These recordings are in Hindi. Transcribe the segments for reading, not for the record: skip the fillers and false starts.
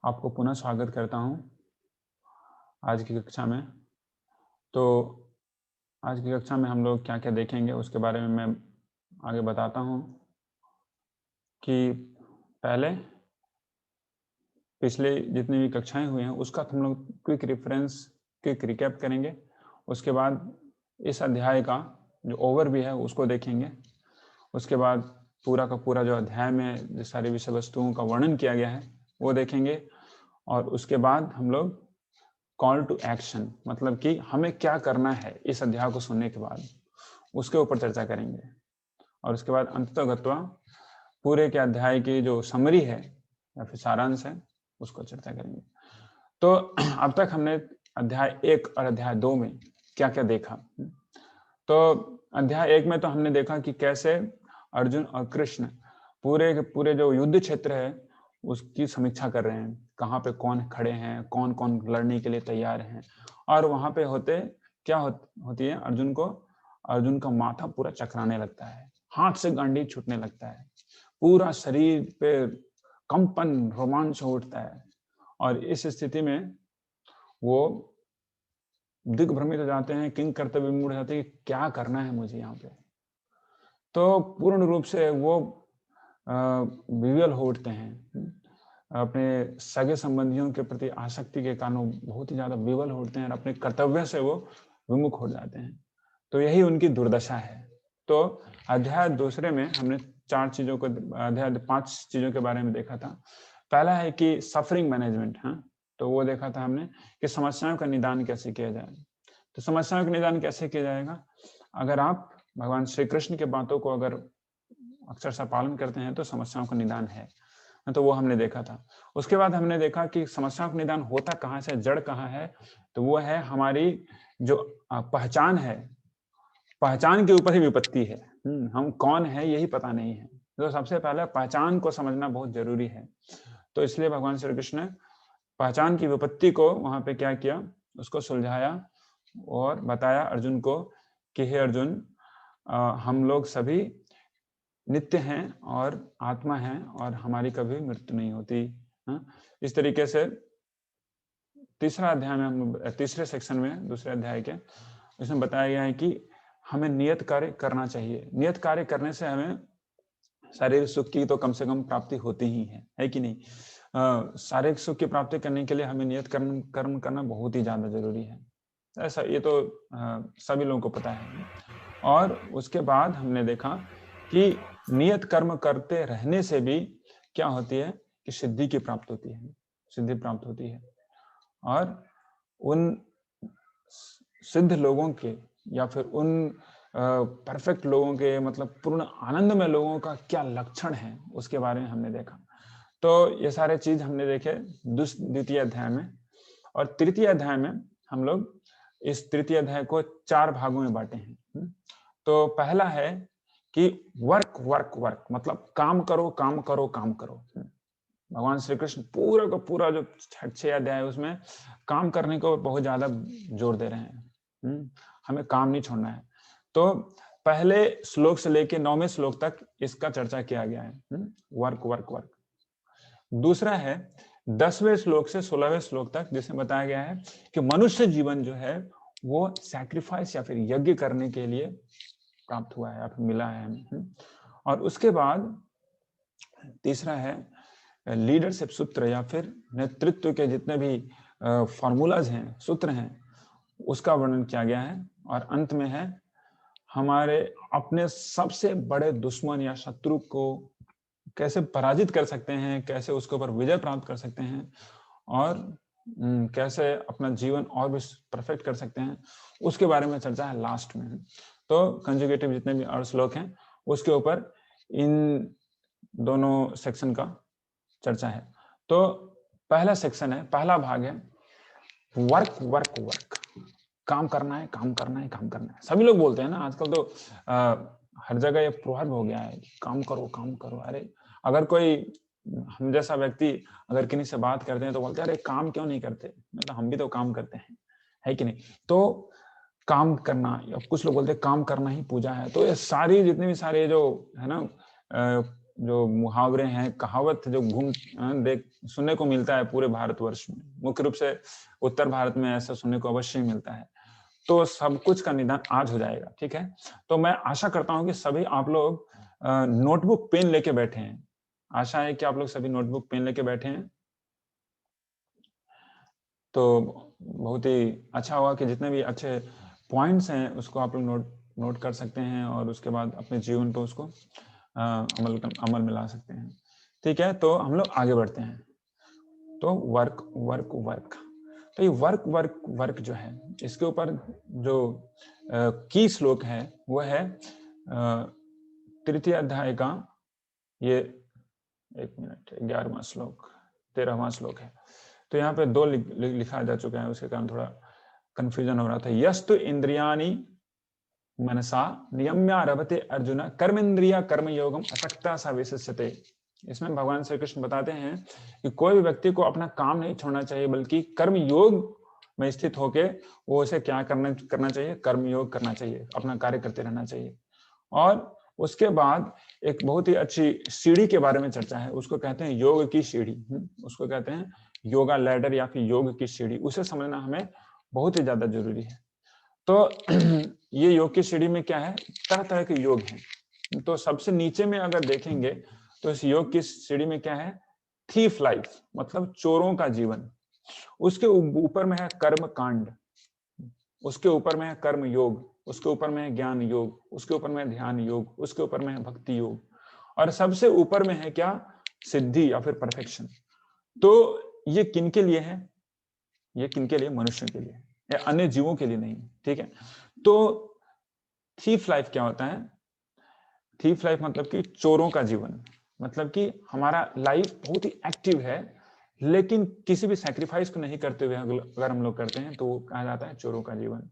आपको पुनः स्वागत करता हूं आज की कक्षा में। तो आज की कक्षा में हम लोग क्या क्या देखेंगे उसके बारे में मैं आगे बताता हूं कि पहले पिछले जितनी भी कक्षाएं हुई हैं उसका हम लोग क्विक रिकैप करेंगे। उसके बाद इस अध्याय का जो ओवरव्यू है उसको देखेंगे। उसके बाद पूरा का पूरा जो अध्याय में जो सारी विषय वस्तुओं का वर्णन किया गया है वो देखेंगे। और उसके बाद हम लोग कॉल टू एक्शन, मतलब कि हमें क्या करना है इस अध्याय को सुनने के बाद, उसके ऊपर चर्चा करेंगे। और उसके बाद अंततः पूरे के अध्याय की जो समरी है या फिर सारांश है उसको चर्चा करेंगे। तो अब तक हमने अध्याय 1 और अध्याय 2 में क्या क्या देखा। तो अध्याय 1 में तो हमने देखा कि कैसे अर्जुन और कृष्ण पूरे के पूरे जो युद्ध क्षेत्र है उसकी समीक्षा कर रहे हैं, कहाँ पे कौन खड़े हैं, कौन कौन लड़ने के लिए तैयार हैं। और वहां पे होती है अर्जुन का माथा पूरा चकराने लगता है, हाथ से गांडी छूटने लगता है, पूरा शरीर पे कंपन रोमांच उठता है। और इस स्थिति में वो दिग्भ्रमित हो जाते हैं, किंग कर्तव्य में उड़ जाते हैं कि क्या करना है मुझे यहाँ पे। तो पूर्ण रूप से वो विवल हो उठते हैं, अपने सगे संबंधियों के प्रति आसक्ति के कारण बहुत ही ज्यादा विवल हो उठते हैं और अपने कर्तव्य से वो विमुख हो जाते हैं। तो यही उनकी दुर्दशा है। तो अध्याय दूसरे में हमने 5 चीजों के बारे में देखा था। पहला है कि सफरिंग मैनेजमेंट, तो वो देखा था हमने कि समस्याओं का निदान कैसे किया जाए। तो समस्याओं का निदान कैसे किया जाएगा? अगर आप भगवान श्री कृष्ण की बातों को अगर अक्षर सा पालन करते हैं तो समस्याओं का निदान है। तो वो हमने देखा था। उसके बाद हमने देखा कि समस्याओं का निदान होता कहाँ से, जड़ कहाँ है। तो वो है हमारी जो पहचान है, पहचान के ऊपर ही विपत्ति है। हम कौन है यही पता नहीं है। तो सबसे पहले पहचान को समझना बहुत जरूरी है। तो इसलिए भगवान श्री कृष्ण ने पहचान की विपत्ति को वहां पे क्या किया, उसको सुलझाया और बताया अर्जुन को कि हे अर्जुन, हम लोग सभी नित्य हैं और आत्मा हैं और हमारी कभी मृत्यु नहीं होती। इस तरीके से तीसरे सेक्शन में दूसरे अध्याय के इसमें बताया गया है कि हमें नियत कार्य करना चाहिए। नियत कार्य करने से हमें शारीरिक सुख की तो कम से कम प्राप्ति होती ही है कि नहीं। शारीरिक सुख की प्राप्ति करने के लिए हमें नियत कर्म करना बहुत ही ज्यादा जरूरी है। ऐसा ये तो सभी लोगों को पता है। और उसके बाद हमने देखा कि नियत कर्म करते रहने से भी क्या होती है कि सिद्धि की प्राप्त होती है, सिद्धि प्राप्त होती है। और उन सिद्ध लोगों के या फिर उन परफेक्ट लोगों के, मतलब पूर्ण आनंद में लोगों का क्या लक्षण है उसके बारे में हमने देखा। तो ये सारे चीज हमने देखे द्वितीय अध्याय में। और तृतीय अध्याय में हम लोग इस तृतीय अध्याय को 4 भागों में बांटे हैं। तो पहला है कि वर्क वर्क वर्क, मतलब काम करो काम करो काम करो। भगवान श्री कृष्ण पूरा का पूरा जो 6 अध्याय है उसमें काम करने को बहुत ज्यादा जोर दे रहे हैं। हमें काम नहीं छोड़ना है। तो पहले श्लोक से लेके 9वें श्लोक तक इसका चर्चा किया गया है, वर्क वर्क वर्क। दूसरा है 10वें श्लोक से 16वें श्लोक तक, जिसमें बताया गया है कि मनुष्य जीवन जो है वो सैक्रिफाइस या फिर यज्ञ करने के लिए प्राप्त हुआ है या फिर मिला है। और उसके बाद तीसरा है लीडरशिप सूत्र या फिर नेतृत्व के जितने भी फॉर्मूलाज हैं, सूत्र हैं, उसका वर्णन किया गया है। और अंत में है हमारे अपने सबसे बड़े दुश्मन या शत्रु को कैसे पराजित कर सकते हैं, कैसे उसके ऊपर विजय प्राप्त कर सकते हैं और कैसे अपना जीवन और भी परफेक्ट कर सकते हैं, उसके बारे में चर्चा है लास्ट में। तो कंजुगेटिव जितने भी और श्लोक हैं उसके ऊपर इन दोनों सेक्शन का चर्चा है। तो पहला सेक्शन है, पहला भाग है वर्क वर्क वर्क, काम करना है काम करना है काम करना है। सभी लोग बोलते हैं ना आजकल तो हर जगह ये प्रोवर्ब हो गया है, काम करो काम करो। अरे अगर कोई हम जैसा व्यक्ति अगर किसी से बात करते हैं तो बोलते हैं अरे काम क्यों नहीं करते, मतलब हम भी तो काम करते हैं, है कि नहीं। तो काम करना, या कुछ लोग बोलते हैं काम करना ही पूजा है। तो ये सारी जितने भी सारे जो है ना जो मुहावरे हैं, कहावत जो देख सुनने को मिलता है पूरे भारतवर्ष में, मुख्य रूप से उत्तर भारत में ऐसा सुनने को अवश्य ही मिलता है। तो सब कुछ का निदान आज हो जाएगा, ठीक है। तो मैं आशा करता हूं कि सभी आप लोग नोटबुक पेन लेके बैठे हैं। आशा है कि आप लोग सभी नोटबुक पेन लेके बैठे हैं। तो बहुत ही अच्छा होगा कि जितने भी अच्छे पॉइंट्स हैं उसको आप लोग नोट कर सकते हैं और उसके बाद अपने जीवन पर उसको अमल में ला सकते हैं, ठीक है। तो हम लोग आगे बढ़ते हैं। तो वर्क वर्क वर्क, तो ये वर्क वर्क वर्क जो है, इसके ऊपर जो की श्लोक है वो है तृतीय अध्याय का ये 11वां श्लोक 13वां श्लोक है। तो यहाँ पे 2 लिखा जा चुका है, उसके कारण थोड़ा कंफ्यूजन हो रहा था। यस्तु इंद्रियाणि मनसा नियम्यारभते अर्जुन कर्मेंद्रिया कर्मयोगम असक्ता सा विशिष्यते। इसमें भगवान श्री कृष्ण बताते हैं कि कोई भी व्यक्ति को अपना काम नहीं छोड़ना चाहिए, बल्कि कर्म योग में स्थित होके वो उसे क्या करना चाहिए, कर्म योग करना चाहिए, अपना कार्य करते रहना चाहिए। और उसके बाद एक बहुत ही अच्छी सीढ़ी के बारे में चर्चा है, उसको कहते हैं योग की सीढ़ी, उसको कहते हैं योगा लैडर या फिर योग की सीढ़ी। उसे समझना हमें बहुत ही ज्यादा जरूरी है। तो ये योग की सीढ़ी में क्या है, तरह तरह के योग हैं। तो सबसे नीचे में अगर देखेंगे तो इस योग की सीढ़ी में क्या है, थीफ लाइफ, मतलब चोरों का जीवन। उसके ऊपर में है कर्म कांड, उसके ऊपर में है कर्म योग, उसके ऊपर में है ज्ञान योग, उसके ऊपर में है ध्यान योग, उसके ऊपर में है भक्ति योग, और सबसे ऊपर में है क्या, सिद्धि या फिर परफेक्शन। तो ये किन के लिए है, ये किन के लिए, मनुष्यों के लिए, या अन्य जीवों के लिए नहीं, ठीक है। तो थीफ लाइफ क्या होता है, थीफ लाइफ मतलब कि चोरों का जीवन, मतलब कि हमारा लाइफ बहुत ही एक्टिव है लेकिन किसी भी सैक्रिफाइस को नहीं करते हुए अगर हम लोग करते हैं तो वो कहा जाता है चोरों का जीवन।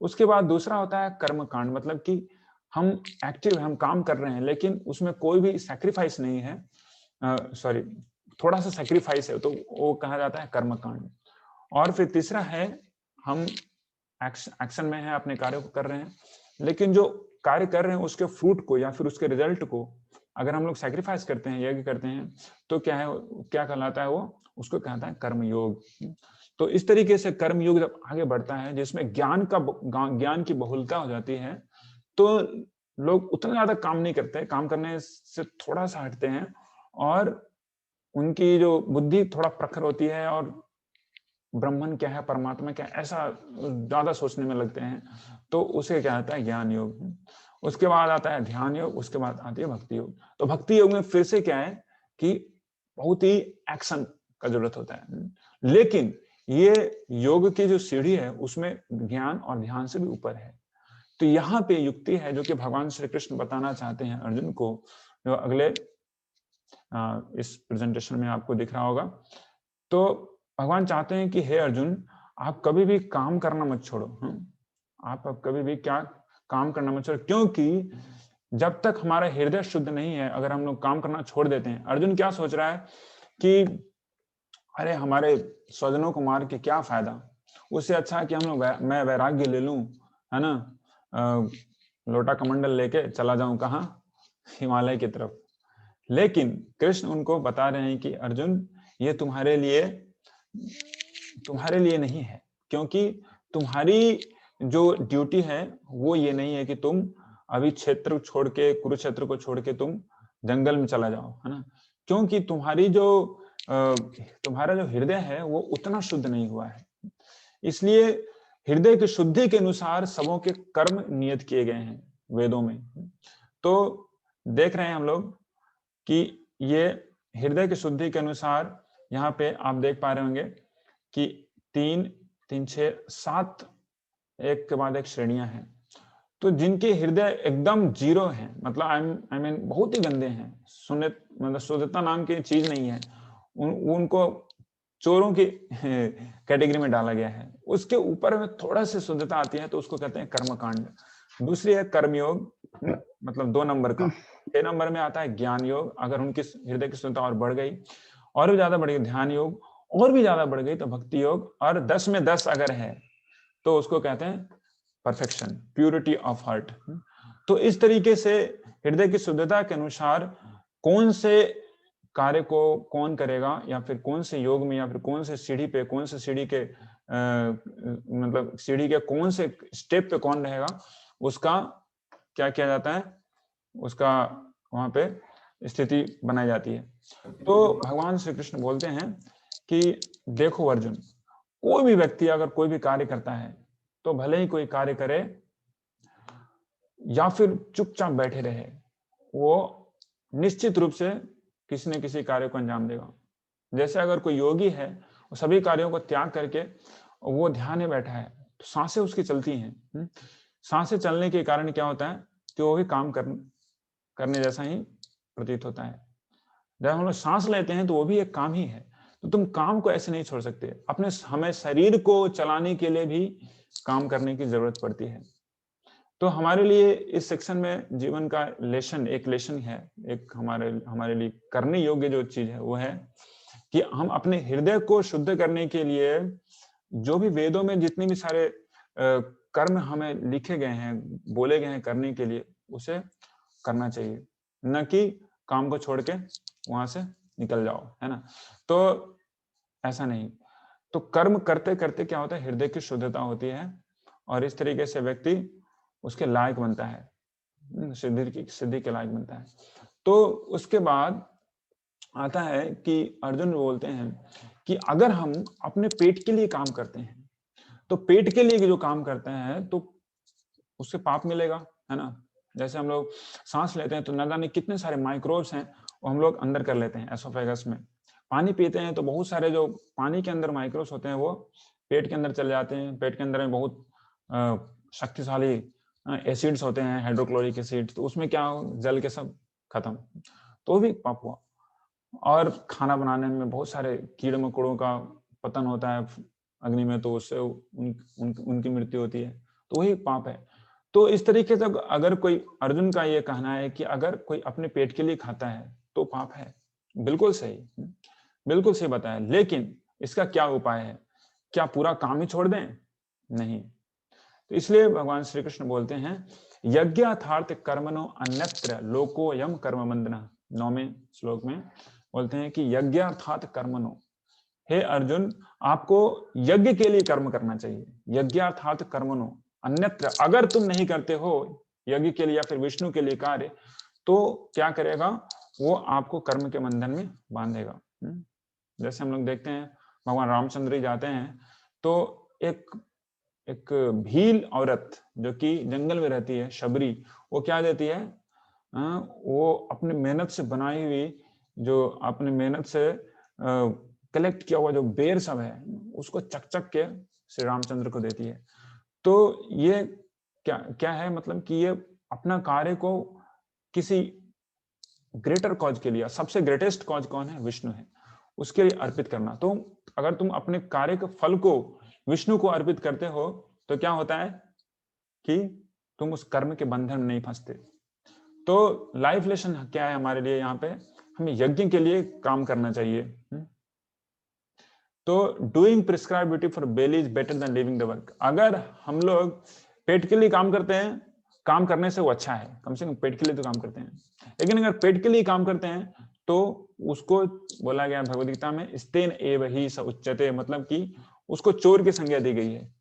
उसके बाद दूसरा होता है कर्म कांड, मतलब कि हम एक्टिव हम काम कर रहे हैं लेकिन उसमें कोई भी सैक्रिफाइस नहीं है, सॉरी थोड़ा सा सैक्रिफाइस है, तो वो कहा जाता है कर्म कांड। और फिर तीसरा है हम एक्शन में है, अपने कार्यों को कर रहे हैं, लेकिन जो कार्य कर रहे हैं उसके फ्रूट को या फिर उसके रिजल्ट को अगर हम लोग सैक्रिफाइस करते हैं, यज्ञ करते हैं, तो क्या है, क्या कहलाता है वो, उसको कहता है कर्म योग। तो इस तरीके से कर्म योग जब आगे बढ़ता है जिसमें ज्ञान की बहुलता हो जाती है, तो लोग उतना ज्यादा काम नहीं करते, काम करने से थोड़ा सा हटते हैं और उनकी जो बुद्धि थोड़ा प्रखर होती है और ब्रह्मन क्या है, परमात्मा क्या है, ऐसा ज्यादा सोचने में लगते हैं, तो उसे क्या आता है, ज्ञान योग। उसके बाद आता है ध्यान योग, उसके बाद आती है भक्ति योग। तो भक्ति योग में फिर से क्या है कि बहुत ही एक्शन का जरूरत होता है, लेकिन ये योग की जो सीढ़ी है उसमें ज्ञान और ध्यान से भी ऊपर है। तो यहाँ पे युक्ति है जो कि भगवान श्री कृष्ण बताना चाहते हैं अर्जुन को, जो अगले इस प्रेजेंटेशन में आपको दिख रहा होगा। तो भगवान चाहते हैं कि हे अर्जुन, आप कभी भी काम करना मत छोड़ो। आप कभी भी क्या काम करना मत छोड़ो, क्योंकि जब तक हमारा हृदय शुद्ध नहीं है, अगर हम लोग काम करना छोड़ देते हैं, अर्जुन क्या सोच रहा है कि अरे हमारे स्वजनों को मार के क्या फायदा, उससे अच्छा है कि हम लोग मैं वैराग्य ले लूं, है ना, लोटा कमंडल लेके चला जाऊं कहाँ, हिमालय की तरफ। लेकिन कृष्ण उनको बता रहे हैं कि अर्जुन, ये तुम्हारे लिए नहीं है, क्योंकि तुम्हारी जो ड्यूटी है वो ये नहीं है कि तुम अभी क्षेत्र छोड़ के, कुरुक्षेत्र को छोड़ के तुम जंगल में चला जाओ, है ना, क्योंकि तुम्हारा जो हृदय है वो उतना शुद्ध नहीं हुआ है। इसलिए हृदय की शुद्धि के अनुसार सबों के कर्म नियत किए गए हैं वेदों में। तो देख रहे हैं हम लोग कि ये हृदय की शुद्धि के अनुसार यहाँ पे आप देख पा रहे होंगे कि 3, 3, 6, 7 एक के बाद एक श्रेणियां हैं। तो जिनके हृदय एकदम जीरो है, मतलब आई मीन बहुत ही गंदे हैं, मतलब शुद्धता नाम की चीज नहीं है, उनको चोरों की कैटेगरी में डाला गया है। उसके ऊपर में थोड़ा सी शुद्धता आती है तो उसको कहते हैं कर्मकांड। दूसरी है कर्मयोग, मतलब 2 नंबर का। 6 नंबर में आता है ज्ञान योग, अगर उनकी हृदय की शुद्धता और बढ़ गई, और भी ज्यादा बढ़ गई ध्यान योग, और भी ज्यादा बढ़ गई तो भक्ति योग, और 10 में 10 अगर है तो उसको कहते हैं परफेक्शन, प्यूरिटी ऑफ हार्ट। तो इस तरीके से हृदय की शुद्धता के अनुसार कौन से कार्य को कौन करेगा, या फिर कौन से योग में, या फिर कौन से सीढ़ी पे, कौन से सीढ़ी के मतलब सीढ़ी के कौन से स्टेप पे कौन रहेगा, उसका क्या किया जाता है, उसका वहां पे स्थिति बनाई जाती है। तो भगवान श्री कृष्ण बोलते हैं कि देखो अर्जुन, कोई भी व्यक्ति अगर कोई भी कार्य करता है तो भले ही कोई कार्य करे या फिर चुपचाप बैठे रहे, वो निश्चित रूप से किसी न किसी कार्य को अंजाम देगा। जैसे अगर कोई योगी है, वो सभी कार्यों को त्याग करके वो ध्यान में बैठा है, तो सांसें उसकी चलती हैं। सांसें चलने के कारण क्या होता है कि वो भी काम करने जैसा ही प्रतीत होता है। जब हम लोग सांस लेते हैं तो वो भी एक काम ही है। तो तुम काम को ऐसे नहीं छोड़ सकते। हमें शरीर को चलाने के लिए भी काम करने की जरूरत पड़ती है। तो हमारे लिए इस सेक्शन में जीवन का एक लेसन है, एक हमारे लिए करने योग्य जो चीज है वो है कि हम अपने हृदय को शुद्ध करने के लिए जो भी वेदों में जितने भी सारे कर्म हमें लिखे गए हैं, बोले गए हैं करने के लिए, उसे करना चाहिए, न कि काम को छोड़ के वहां से निकल जाओ, है ना। तो ऐसा नहीं। तो कर्म करते करते क्या होता है, हृदय की शुद्धता होती है और इस तरीके से व्यक्ति उसके लायक बनता है, सिद्धि के लायक बनता है। तो उसके बाद आता है कि अर्जुन बोलते हैं कि अगर हम अपने पेट के लिए काम करते हैं, तो पेट के लिए जो काम करते हैं तो उससे पाप मिलेगा, है ना। जैसे हम लोग सांस लेते हैं तो न जाने कितने सारे माइक्रोब्स हैं वो हम लोग अंदर कर लेते हैं एसोफेगस में। पानी पीते हैं तो बहुत सारे जो पानी के अंदर माइक्रोब्स होते हैं वो पेट के अंदर चले जाते हैं। पेट के अंदर में बहुत शक्तिशाली एसिड्स होते हैं, हाइड्रोक्लोरिक एसिड, तो उसमें क्या जल के सब खत्म, तो भी पाप हुआ। और खाना बनाने में बहुत सारे कीड़े मकोड़ों का पतन होता है अग्नि में, तो उससे उनकी मृत्यु होती है, तो वही पाप है। तो इस तरीके से अगर कोई, अर्जुन का ये कहना है कि अगर कोई अपने पेट के लिए खाता है तो पाप है। बिल्कुल सही, बिल्कुल सही बताया। लेकिन इसका क्या उपाय है? क्या पूरा काम ही छोड़ दें? नहीं। तो इसलिए भगवान श्री कृष्ण बोलते हैं यज्ञार्थार्थ कर्मणो अन्यत्र लोकोयम कर्म बंधना। 9वें श्लोक में बोलते हैं कि यज्ञार्थात कर्मणो, हे अर्जुन आपको यज्ञ के लिए कर्म करना चाहिए। यज्ञार्थात कर्मणो अन्यत्र, अगर तुम नहीं करते हो यज्ञ के लिए या फिर विष्णु के लिए कार्य, तो क्या करेगा वो, आपको कर्म के बंधन में बांधेगा। जैसे हम लोग देखते हैं भगवान रामचंद्र जी जाते हैं तो एक भील औरत जो कि जंगल में रहती है, शबरी, वो क्या देती है, वो अपने मेहनत से बनाई हुई, जो अपने मेहनत से कलेक्ट किया हुआ जो बेर सब है, उसको चक चक के श्री रामचंद्र को देती है। तो ये क्या क्या है, मतलब कि ये अपना कार्य को किसी ग्रेटर कॉज के लिए, सबसे ग्रेटेस्ट कॉज कौन है, विष्णु है, उसके लिए अर्पित करना। तो अगर तुम अपने कार्य के फल को विष्णु को अर्पित करते हो तो क्या होता है कि तुम उस कर्म के बंधन में नहीं फंसते। तो लाइफ लेसन क्या है हमारे लिए यहाँ पे, हमें यज्ञ के लिए काम करना चाहिए। तो doing prescribe duty for belly is better than living the work. अगर हम लोग पेट के लिए काम करते हैं, काम करने से वो अच्छा है, कम से कम पेट के लिए तो काम करते हैं। लेकिन अगर पेट के लिए काम करते हैं तो उसको बोला गया भगवद गीता में स्तेन एव ही स उच्यते, मतलब कि उसको चोर की संज्ञा दी गई है।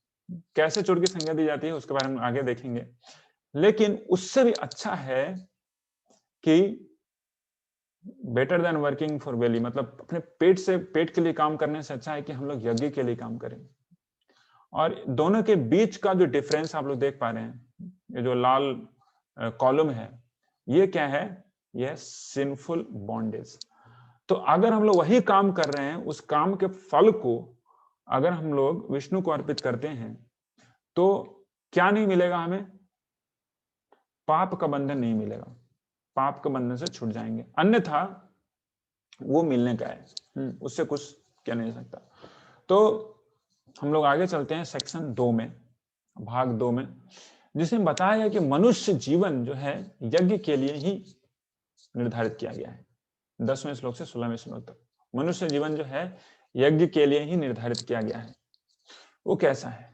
कैसे चोर की संज्ञा दी जाती है उसके बारे में आगे देखेंगे। लेकिन उससे भी अच्छा है कि बेटर देन वर्किंग फॉर बेली, मतलब अपने पेट के लिए काम करने से अच्छा है कि हम लोग यज्ञ के लिए काम करें। और दोनों के बीच का जो डिफरेंस आप लोग देख पा रहे हैं, ये जो लाल कॉलम है, ये क्या है, ये सिंफुल बॉन्डेज। तो अगर हम लोग वही काम कर रहे हैं, उस काम के फल को अगर हम लोग विष्णु को अर्पित करते हैं तो क्या नहीं मिलेगा हमें, पाप का बंधन नहीं मिलेगा, पाप के बंधन से छूट जाएंगे, अन्यथा वो मिलने का है, उससे कुछ क्या नहीं सकता। तो हम लोग आगे चलते हैं सेक्शन 2 में, भाग 2 में, जिसमें बताया गया कि मनुष्य जीवन जो है यज्ञ के लिए ही निर्धारित किया गया है। 10वें श्लोक से 16वें श्लोक तक मनुष्य जीवन जो है यज्ञ के लिए ही निर्धारित किया गया है। वो कैसा है?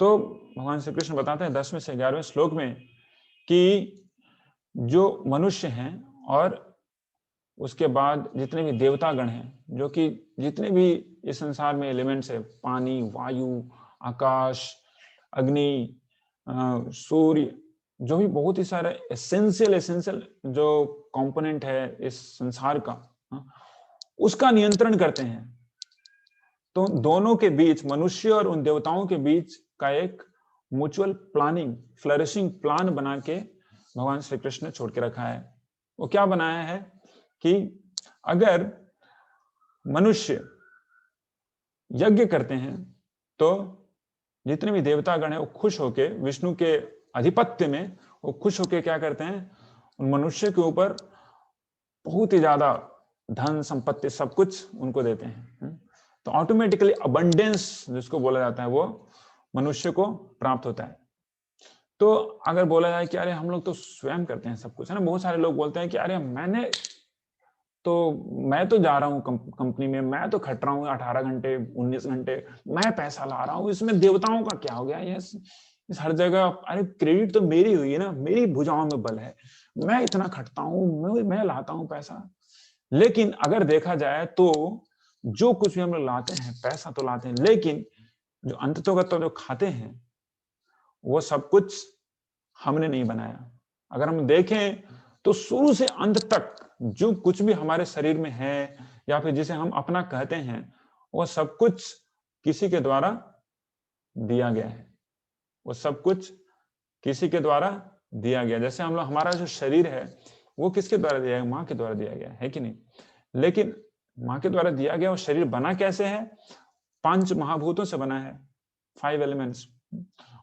तो भगवान श्री कृष्ण बताते हैं 10वें से 11वें श्लोक में कि जो मनुष्य हैं और उसके बाद जितने भी देवतागण हैं, जो कि जितने भी इस संसार में एलिमेंट्स है, पानी, वायु, आकाश, अग्नि, सूर्य, जो भी बहुत ही सारे एसेंशियल जो कंपोनेंट है इस संसार का, उसका नियंत्रण करते हैं। तो दोनों के बीच, मनुष्य और उन देवताओं के बीच का एक म्यूचुअल प्लानिंग, फ्लरिशिंग प्लान बना के भगवान श्री कृष्ण ने छोड़ के रखा है। वो क्या बनाया है कि अगर मनुष्य यज्ञ करते हैं तो जितने भी देवतागण हैं वो खुश होके, विष्णु के आधिपत्य में वो खुश होके क्या करते हैं, उन मनुष्य के ऊपर बहुत ही ज्यादा धन संपत्ति सब कुछ उनको देते हैं। तो ऑटोमेटिकली अबंडेंस जिसको बोला जाता है वो मनुष्य को प्राप्त होता है। तो अगर बोला जाए कि अरे हम लोग तो स्वयं करते हैं सब कुछ, है ना, बहुत सारे लोग बोलते हैं कि अरे मैं तो जा रहा हूँ कंपनी में, मैं तो खट रहा हूँ 18 घंटे 19 घंटे, मैं पैसा ला रहा हूँ, इसमें देवताओं का क्या हो गया? इस हर जगह अरे क्रेडिट तो मेरी हुई है ना, मेरी भुजाओं में बल है, मैं इतना खटता हूँ, मैं लाता हूँ पैसा। लेकिन अगर देखा जाए तो जो कुछ भी हम लोग लाते हैं, पैसा तो लाते हैं, लेकिन जो अंततोगत जो खाते हैं वो सब कुछ हमने नहीं बनाया। अगर हम देखें तो शुरू से अंत तक जो कुछ भी हमारे शरीर में है या फिर जिसे हम अपना कहते हैं, वो सब कुछ किसी के द्वारा दिया गया है। वो सब कुछ किसी के द्वारा दिया गया। जैसे हम लोग, हमारा जो शरीर है वो किसके द्वारा दिया गया? माँ के द्वारा दिया गया है कि नहीं? लेकिन माँ के द्वारा दिया गया वो शरीर बना कैसे है? 5 महाभूतों से बना है, 5 एलिमेंट्स।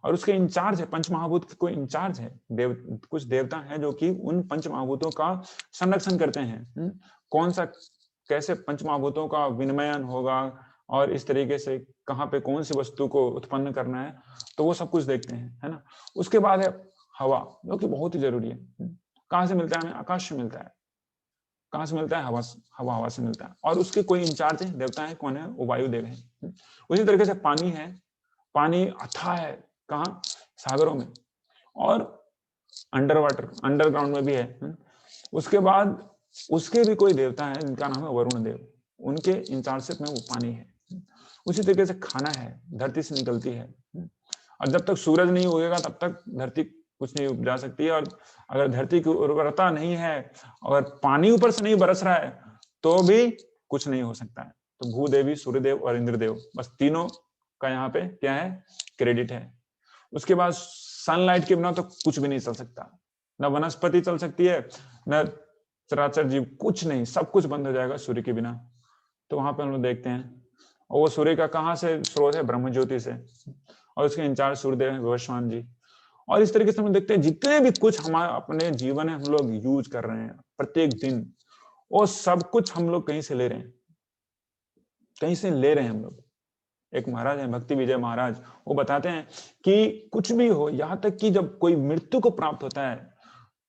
और उसके इंचार्ज है, पंच महाभूत कोई इंचार्ज है, कुछ देवता हैं जो कि उन पंच महाभूतों का संरक्षण करते हैं। कौन सा, कैसे पंच महाभूतों का विनिमयन होगा और इस तरीके से कहाँ पे कौन सी वस्तु को उत्पन्न करना है, तो वो सब कुछ देखते हैं, है ना। उसके बाद है हवा, जो कि बहुत ही जरूरी है। कहाँ से मिलता है हमें? आकाश से मिलता है। कहाँ से मिलता है? हवा से मिलता है। और उसके कोई इंचार्ज है, देवता है, कौन है? वो वायुदेव है। उसी तरीके से पानी है, पानी अथाह है, कहाँ? सागरों में, और अंडर वाटर, अंडरग्राउंड में भी है। उसके बाद उसके भी कोई देवता है जिनका नाम है वरुण देव, उनके इंचार्जशिप में वो पानी है। उसी तरीके से खाना है, धरती से निकलती है, और जब तक सूरज नहीं उगेगा तब तक धरती कुछ नहीं उपजा सकती है। और अगर धरती की उर्वरता नहीं है, अगर पानी ऊपर से नहीं बरस रहा है, तो भी कुछ नहीं हो सकता है। तो भूदेवी, सूर्यदेव और इंद्रदेव, बस तीनों का यहाँ पे क्या है? क्रेडिट है। उसके बाद सनलाइट के बिना तो कुछ भी नहीं चल सकता, न वनस्पति चल सकती है, न चराचर जीव, कुछ नहीं, सब कुछ बंद हो जाएगा सूर्य के बिना। तो वहां पे हम लोग देखते हैं, और वो सूर्य का कहाँ से स्रोत है? ब्रह्म ज्योति से, और उसके इंचार्ज सूर्यदेव है, भगवान जी। और इस तरीके से हम देखते हैं जितने भी कुछ हमारे अपने जीवन में हम लोग यूज कर रहे हैं प्रत्येक दिन, वो सब कुछ हम लोग कहीं से ले रहे हैं, कहीं से ले रहे हैं हम लोग। एक महाराज है, भक्ति विजय महाराज, वो बताते हैं कि कुछ भी हो, यहाँ तक कि जब कोई मृत्यु को प्राप्त होता है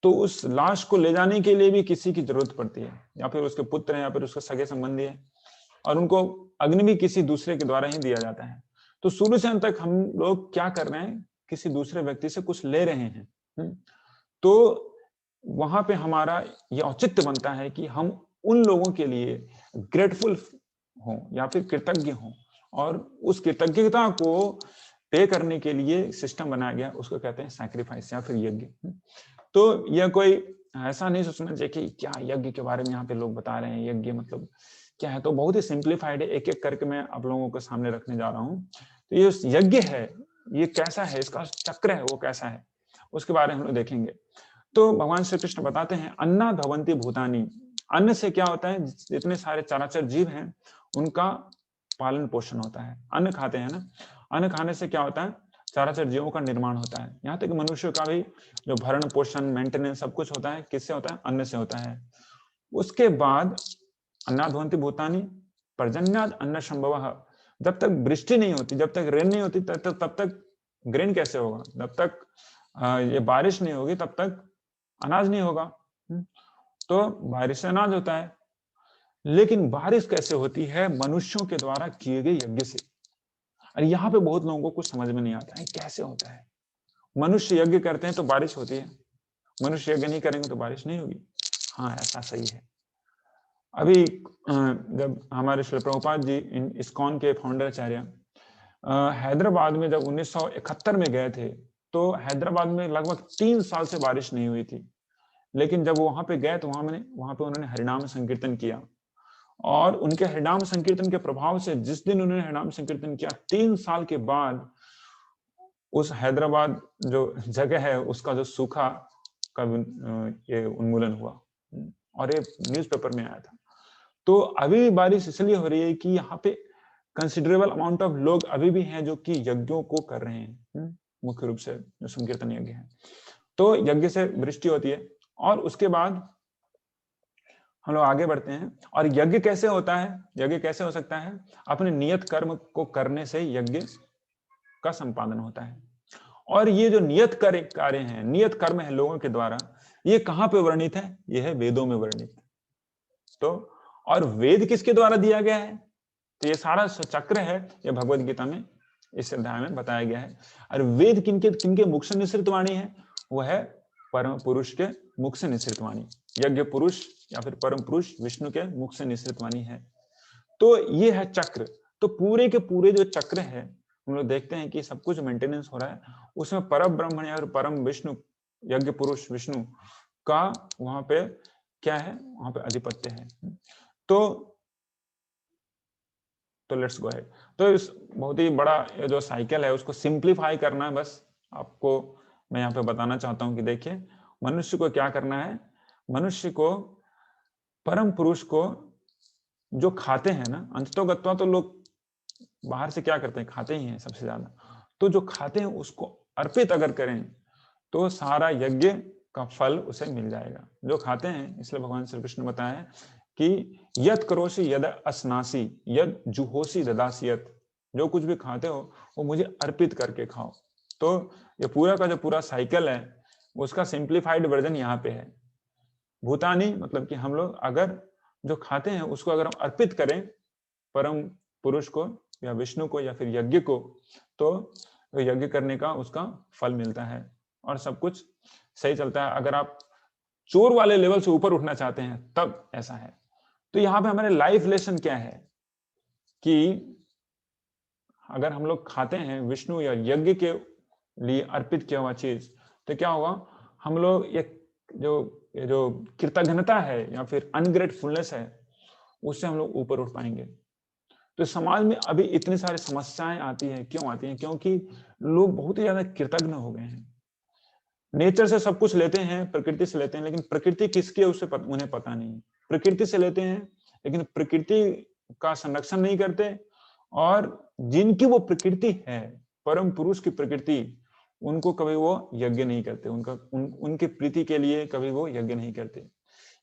तो उस लाश को ले जाने के लिए भी किसी की जरूरत पड़ती है, या फिर उसके पुत्र हैं, या फिर उसके सगे संबंधी है, और उनको अग्नि भी किसी दूसरे के द्वारा ही दिया जाता है। तो शुरू से अंत तक हम लोग क्या कर रहे हैं? किसी दूसरे व्यक्ति से कुछ ले रहे हैं। तो वहां पे हमारा ये औचित्य बनता है कि हम उन लोगों के लिए ग्रेटफुल हों या फिर कृतज्ञ हों, और उस कृतज्ञता को पे करने के लिए सिस्टम बनाया गया, उसको कहते हैं सैक्रिफाइस या फिर यज्ञ। तो यह कोई ऐसा नहीं सोचना चाहिए कि क्या यज्ञ के बारे में यहाँ पे लोग बता रहे हैं, यज्ञ मतलब क्या है। तो बहुत ही सिंप्लीफाइड है, एक एक करके मैं आप लोगों के सामने रखने जा रहा हूँ। तो ये यज्ञ है, ये कैसा है, इसका चक्र है वो कैसा है, उसके बारे में हम लोग देखेंगे। तो भगवान श्री कृष्ण बताते हैं, अन्ना भवंती भूतानी, अन्न से क्या होता है? जितने सारे चराचर जीव हैं उनका पालन पोषण होता है। अन्न खाते हैं ना, अन्न खाने से क्या होता है? चराचर जीवों का निर्माण होता है। यहाँ तक मनुष्य का भी जो भरण पोषण मेंटेनेंस सब कुछ होता है, किससे होता है? अन्न से होता है। उसके बाद अन्नाद भवन्ति भूतानि पर्जन्याद अन्न संभवः, जब तक वृष्टि नहीं होती, जब तक रेन नहीं होती, तब तक ग्रेन कैसे होगा? जब तक ये बारिश नहीं होगी तब तक अनाज नहीं होगा। तो बारिश से अनाज होता है। लेकिन बारिश कैसे होती है? मनुष्यों के द्वारा किए गए यज्ञ से। और यहाँ पे बहुत लोगों को कुछ समझ में नहीं आता है, कैसे होता है? मनुष्य यज्ञ करते हैं तो बारिश होती है, मनुष्य यज्ञ नहीं करेंगे तो बारिश नहीं होगी। हाँ, ऐसा सही है। अभी जब हमारे श्री प्रभुपाद जी इस्कॉन के फाउंडर आचार्य हैदराबाद में जब 1971 में गए थे, तो हैदराबाद में लगभग 3 साल से बारिश नहीं हुई थी। लेकिन जब वो वहां पे गए तो वहां पे उन्होंने हरिनाम संकीर्तन किया, और उनके हरिनाम संकीर्तन के प्रभाव से जिस दिन उन्होंने हरिनाम संकीर्तन किया, 3 साल के बाद उस हैदराबाद जो जगह है उसका जो सूखा का ये उन्मूलन हुआ, और ये न्यूज़पेपर में आया था। तो अभी बारिश इसलिए हो रही है कि यहाँ पे कंसिडरेबल अमाउंट ऑफ लोग अभी भी हैं जो कि यज्ञों को कर रहे हैं, मुख्य रूप से जो संकीर्तन यज्ञ है। तो यज्ञ से वृष्टि होती है, और उसके बाद हम लोग आगे बढ़ते हैं। और यज्ञ कैसे होता है, यज्ञ कैसे हो सकता है? अपने नियत कर्म को करने से यज्ञ का संपादन होता है। और ये जो नियत कार्य हैं, नियत कर्म है लोगों के द्वारा, ये कहाँ पे वर्णित है? ये है वेदों में वर्णित। तो और वेद किसके द्वारा दिया गया है? तो ये सारा चक्र है, ये भगवत गीता में इस अध्याय में बताया गया है। और वेद किनके किनके मुख से निसृत वाणी है? वो है परम पुरुष के मुख से निसृत वाणी, यज्ञ पुरुष या फिर परम पुरुष विष्णु के मुख से निसृत वाणी है। तो ये है चक्र। तो पूरे के पूरे जो चक्र है, हम लोग देखते हैं कि सब कुछ मेंटेनेंस हो रहा है, उसमें परम ब्रह्म या परम विष्णु, यज्ञ पुरुष विष्णु का वहां पे क्या है? वहां पे अधिपत्य है। तो लेट्स गो अहेड। तो इस बहुत ही बड़ा जो साइकिल है उसको सिंप्लीफाई करना है, बस आपको मैं यहाँ पे बताना चाहता हूँ कि देखिए मनुष्य को क्या करना है। मनुष्य को परम पुरुष को जो खाते हैं ना, अंततोगत्वा तो लोग बाहर से क्या करते हैं? खाते ही हैं सबसे ज्यादा। तो जो खाते हैं उसको अर्पित अगर करें तो सारा यज्ञ का फल उसे मिल जाएगा, जो खाते हैं। इसलिए भगवान श्री कृष्ण ने बताया कि यद करोषि यद अस्नासी यद जुहोसी ददासी यत, जो कुछ भी खाते हो वो मुझे अर्पित करके खाओ। तो ये पूरा का जो पूरा साइकिल है उसका सिंप्लीफाइड वर्जन यहाँ पे है। भूतानी मतलब कि हम लोग अगर जो खाते हैं उसको अगर हम अर्पित करें परम पुरुष को या विष्णु को या फिर यज्ञ को, तो यज्ञ करने का उसका फल मिलता है और सब कुछ सही चलता है। अगर आप चोर वाले लेवल से ऊपर उठना चाहते हैं तब ऐसा है। तो यहाँ पे हमारे लाइफ लेसन क्या है कि अगर हम लोग खाते हैं विष्णु या यज्ञ के लिए अर्पित किया हुआ चीज, तो क्या होगा? हम लोग ये जो कृतज्ञता है या फिर अनग्रेटफुलनेस है, उससे हम लोग ऊपर उठ पाएंगे। तो समाज में अभी इतनी सारी समस्याएं आती हैं, क्यों आती हैं? क्योंकि लोग बहुत ही ज्यादा कृतज्ञ हो गए हैं। नेचर से सब कुछ लेते हैं, प्रकृति से लेते हैं, लेकिन प्रकृति किसकी है उससे उन्हें पता नहीं। प्रकृति से लेते हैं लेकिन प्रकृति का संरक्षण नहीं करते, और जिनकी वो प्रकृति है, परम पुरुष की प्रकृति, उनको कभी वो यज्ञ नहीं करते, उनकी प्रीति के लिए कभी वो यज्ञ नहीं करते।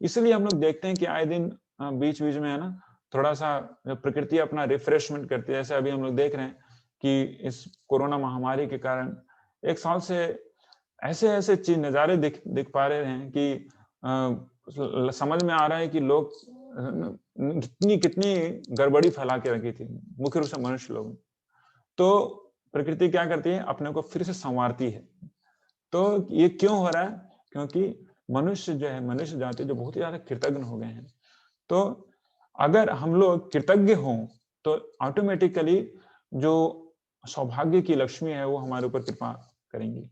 इसलिए हम लोग देखते हैं कि आए दिन बीच बीच में है ना, थोड़ा सा प्रकृति अपना रिफ्रेशमेंट करती है। जैसे अभी हम लोग देख रहे हैं कि इस कोरोना महामारी के कारण 1 साल से ऐसे ऐसे चीज नजारे दिख पा रहे हैं कि समझ में आ रहा है कि लोग कितनी गड़बड़ी फैला के रखी थी, मुख्य रूप से मनुष्य लोग। तो प्रकृति क्या करती है? अपने को फिर से संवारती है। तो ये क्यों हो रहा है? क्योंकि मनुष्य जो है, मनुष्य जाति जो बहुत ही ज्यादा कृतज्ञ हो गए हैं। तो अगर हम लोग कृतज्ञ हों तो ऑटोमेटिकली जो सौभाग्य की लक्ष्मी है वो हमारे ऊपर कृपा करेंगी।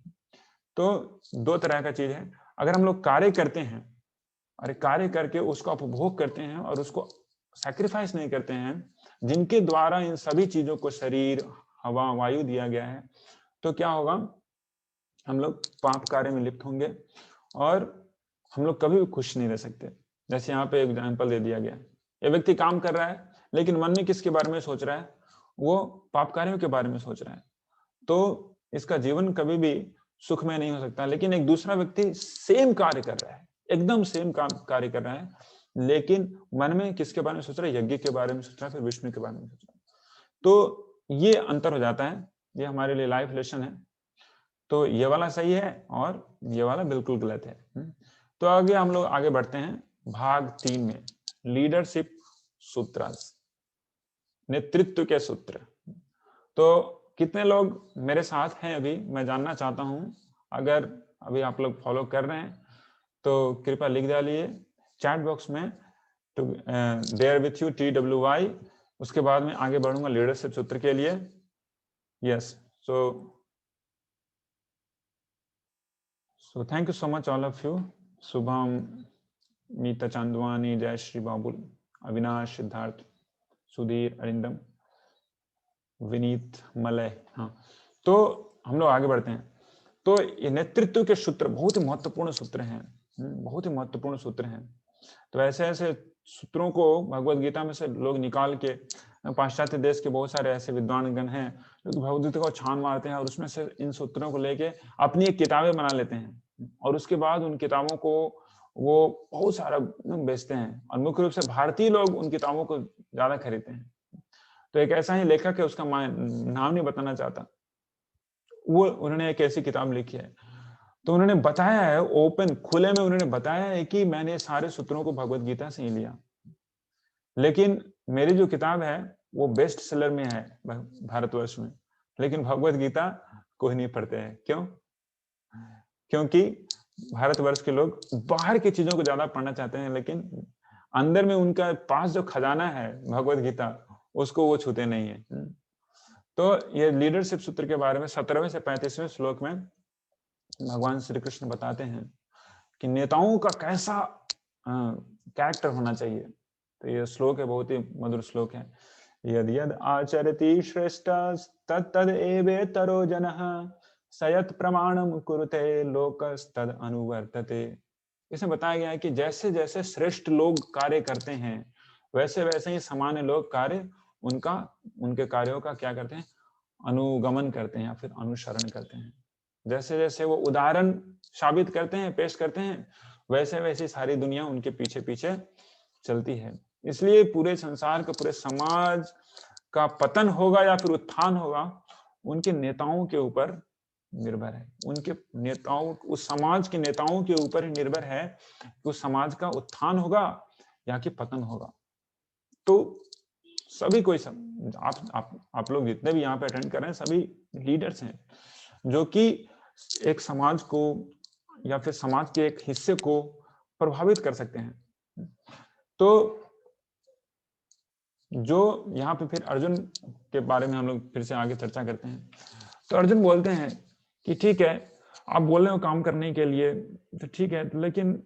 तो 2 तरह का चीज है। अगर हम लोग कार्य करते हैं और कार्य करके उसका उपभोग करते हैं और उसको सैक्रिफाइस नहीं करते हैं, जिनके द्वारा इन सभी चीजों को शरीर, हवा, वायु दिया गया है, तो क्या होगा? हम लोग पाप कार्य में लिप्त होंगे और हम लोग कभी भी खुश नहीं रह सकते। जैसे यहाँ पे एग्जाम्पल दे दिया गया, ये व्यक्ति काम कर रहा है लेकिन मन में किसके बारे में सोच रहा है? वो पाप कार्यों के बारे में सोच रहा है। तो इसका जीवन कभी भी सुखमय नहीं हो सकता। लेकिन एक दूसरा व्यक्ति सेम कार्य कर रहा है, एकदम सेम काम कार्य कर रहा है, लेकिन मन में किसके बारे में सोच रहा है? यज्ञ के बारे में सोच रहा है, फिर विष्णु के बारे में सोच रहा है। तो ये अंतर हो जाता है, ये हमारे लिए लाइफ लेसन है। तो ये वाला सही है और ये वाला बिल्कुल गलत है। तो आगे हम लोग आगे बढ़ते हैं भाग 3 में, लीडरशिप सूत्रास, नेतृत्व के सूत्र। तो कितने लोग मेरे साथ हैं अभी, मैं जानना चाहता हूं। अगर अभी आप लोग फॉलो कर रहे हैं तो कृपया लिख डालिए चैट बॉक्स में together with you TWY। उसके बाद में आगे बढ़ूंगा लीडरशिप सूत्र के लिए। Yes, so thank you so much all of you. Shubham, Mita Chandwani, Jayashree, Babul, Avinash, Siddharth, Sudhir, Arindam, Vineet, Malay. हाँ, तो हम लोग आगे बढ़ते हैं। तो ये नेतृत्व के सूत्र बहुत ही महत्वपूर्ण सूत्र हैं, बहुत ही महत्वपूर्ण सूत्र हैं। तो ऐसे ऐसे सूत्रों को भगवत गीता में से लोग निकाल के, पाश्चात्य देश के बहुत सारे ऐसे विद्वानगण हैं जो भगवत गीता को छान मारते हैं और उसमें से इन सूत्रों को लेके अपनी एक किताबें बना लेते हैं और उसके बाद उन किताबों को वो बहुत सारा बेचते हैं और मुख्य रूप से भारतीय लोग उन किताबों को ज्यादा खरीदते हैं। तो एक ऐसा ही लेखक है, उसका नाम नहीं बताना चाहता, वो उन्होंने एक ऐसी किताब लिखी है। तो उन्होंने बताया है, ओपन खुले में उन्होंने बताया है कि मैंने सारे सूत्रों को भगवत गीता से ही लिया, लेकिन मेरी जो किताब है वो बेस्ट सेलर में है भारतवर्ष में, लेकिन भगवत गीता कोई नहीं पढ़ते हैं। क्यों? क्योंकि भारतवर्ष के लोग बाहर की चीजों को ज्यादा पढ़ना चाहते हैं, लेकिन अंदर में उनका पास जो खजाना है भगवत गीता, उसको वो छूते नहीं है। तो ये लीडरशिप सूत्र के बारे में 17वें से 35वें श्लोक में भगवान श्री कृष्ण बताते हैं कि नेताओं का कैसा कैरेक्टर होना चाहिए। तो ये श्लोक है, बहुत ही मधुर श्लोक है। यद यद आचरति श्रेष्ठ तद एवेतरो जनः सयत प्रमाणम कुरुते लोकस्तद अनुवर्तते। इसमें बताया गया है कि जैसे जैसे श्रेष्ठ लोग कार्य करते हैं वैसे वैसे ही सामान्य लोग कार्य उनके कार्यों का क्या करते हैं? अनुगमन करते हैं या फिर अनुसरण करते हैं। जैसे जैसे वो उदाहरण साबित करते हैं, पेश करते हैं, वैसे वैसे सारी दुनिया उनके पीछे पीछे चलती है। इसलिए पूरे संसार का, पूरे समाज का पतन होगा या फिर उत्थान होगा उनके नेताओं के ऊपर निर्भर है। उनके नेताओं, उस समाज के नेताओं के ऊपर ही निर्भर है कि उस समाज का उत्थान होगा या कि पतन होगा। तो सभी कोई आप लोग जितने भी यहाँ पे अटेंड कर रहे हैं सभी लीडर्स हैं जो कि एक समाज को या फिर समाज के एक हिस्से को प्रभावित कर सकते हैं। तो जो यहाँ पे फिर अर्जुन के बारे में हम लोग फिर से आगे चर्चा करते हैं। तो अर्जुन बोलते हैं कि ठीक है, आप बोल रहे हो काम करने के लिए, तो ठीक है, लेकिन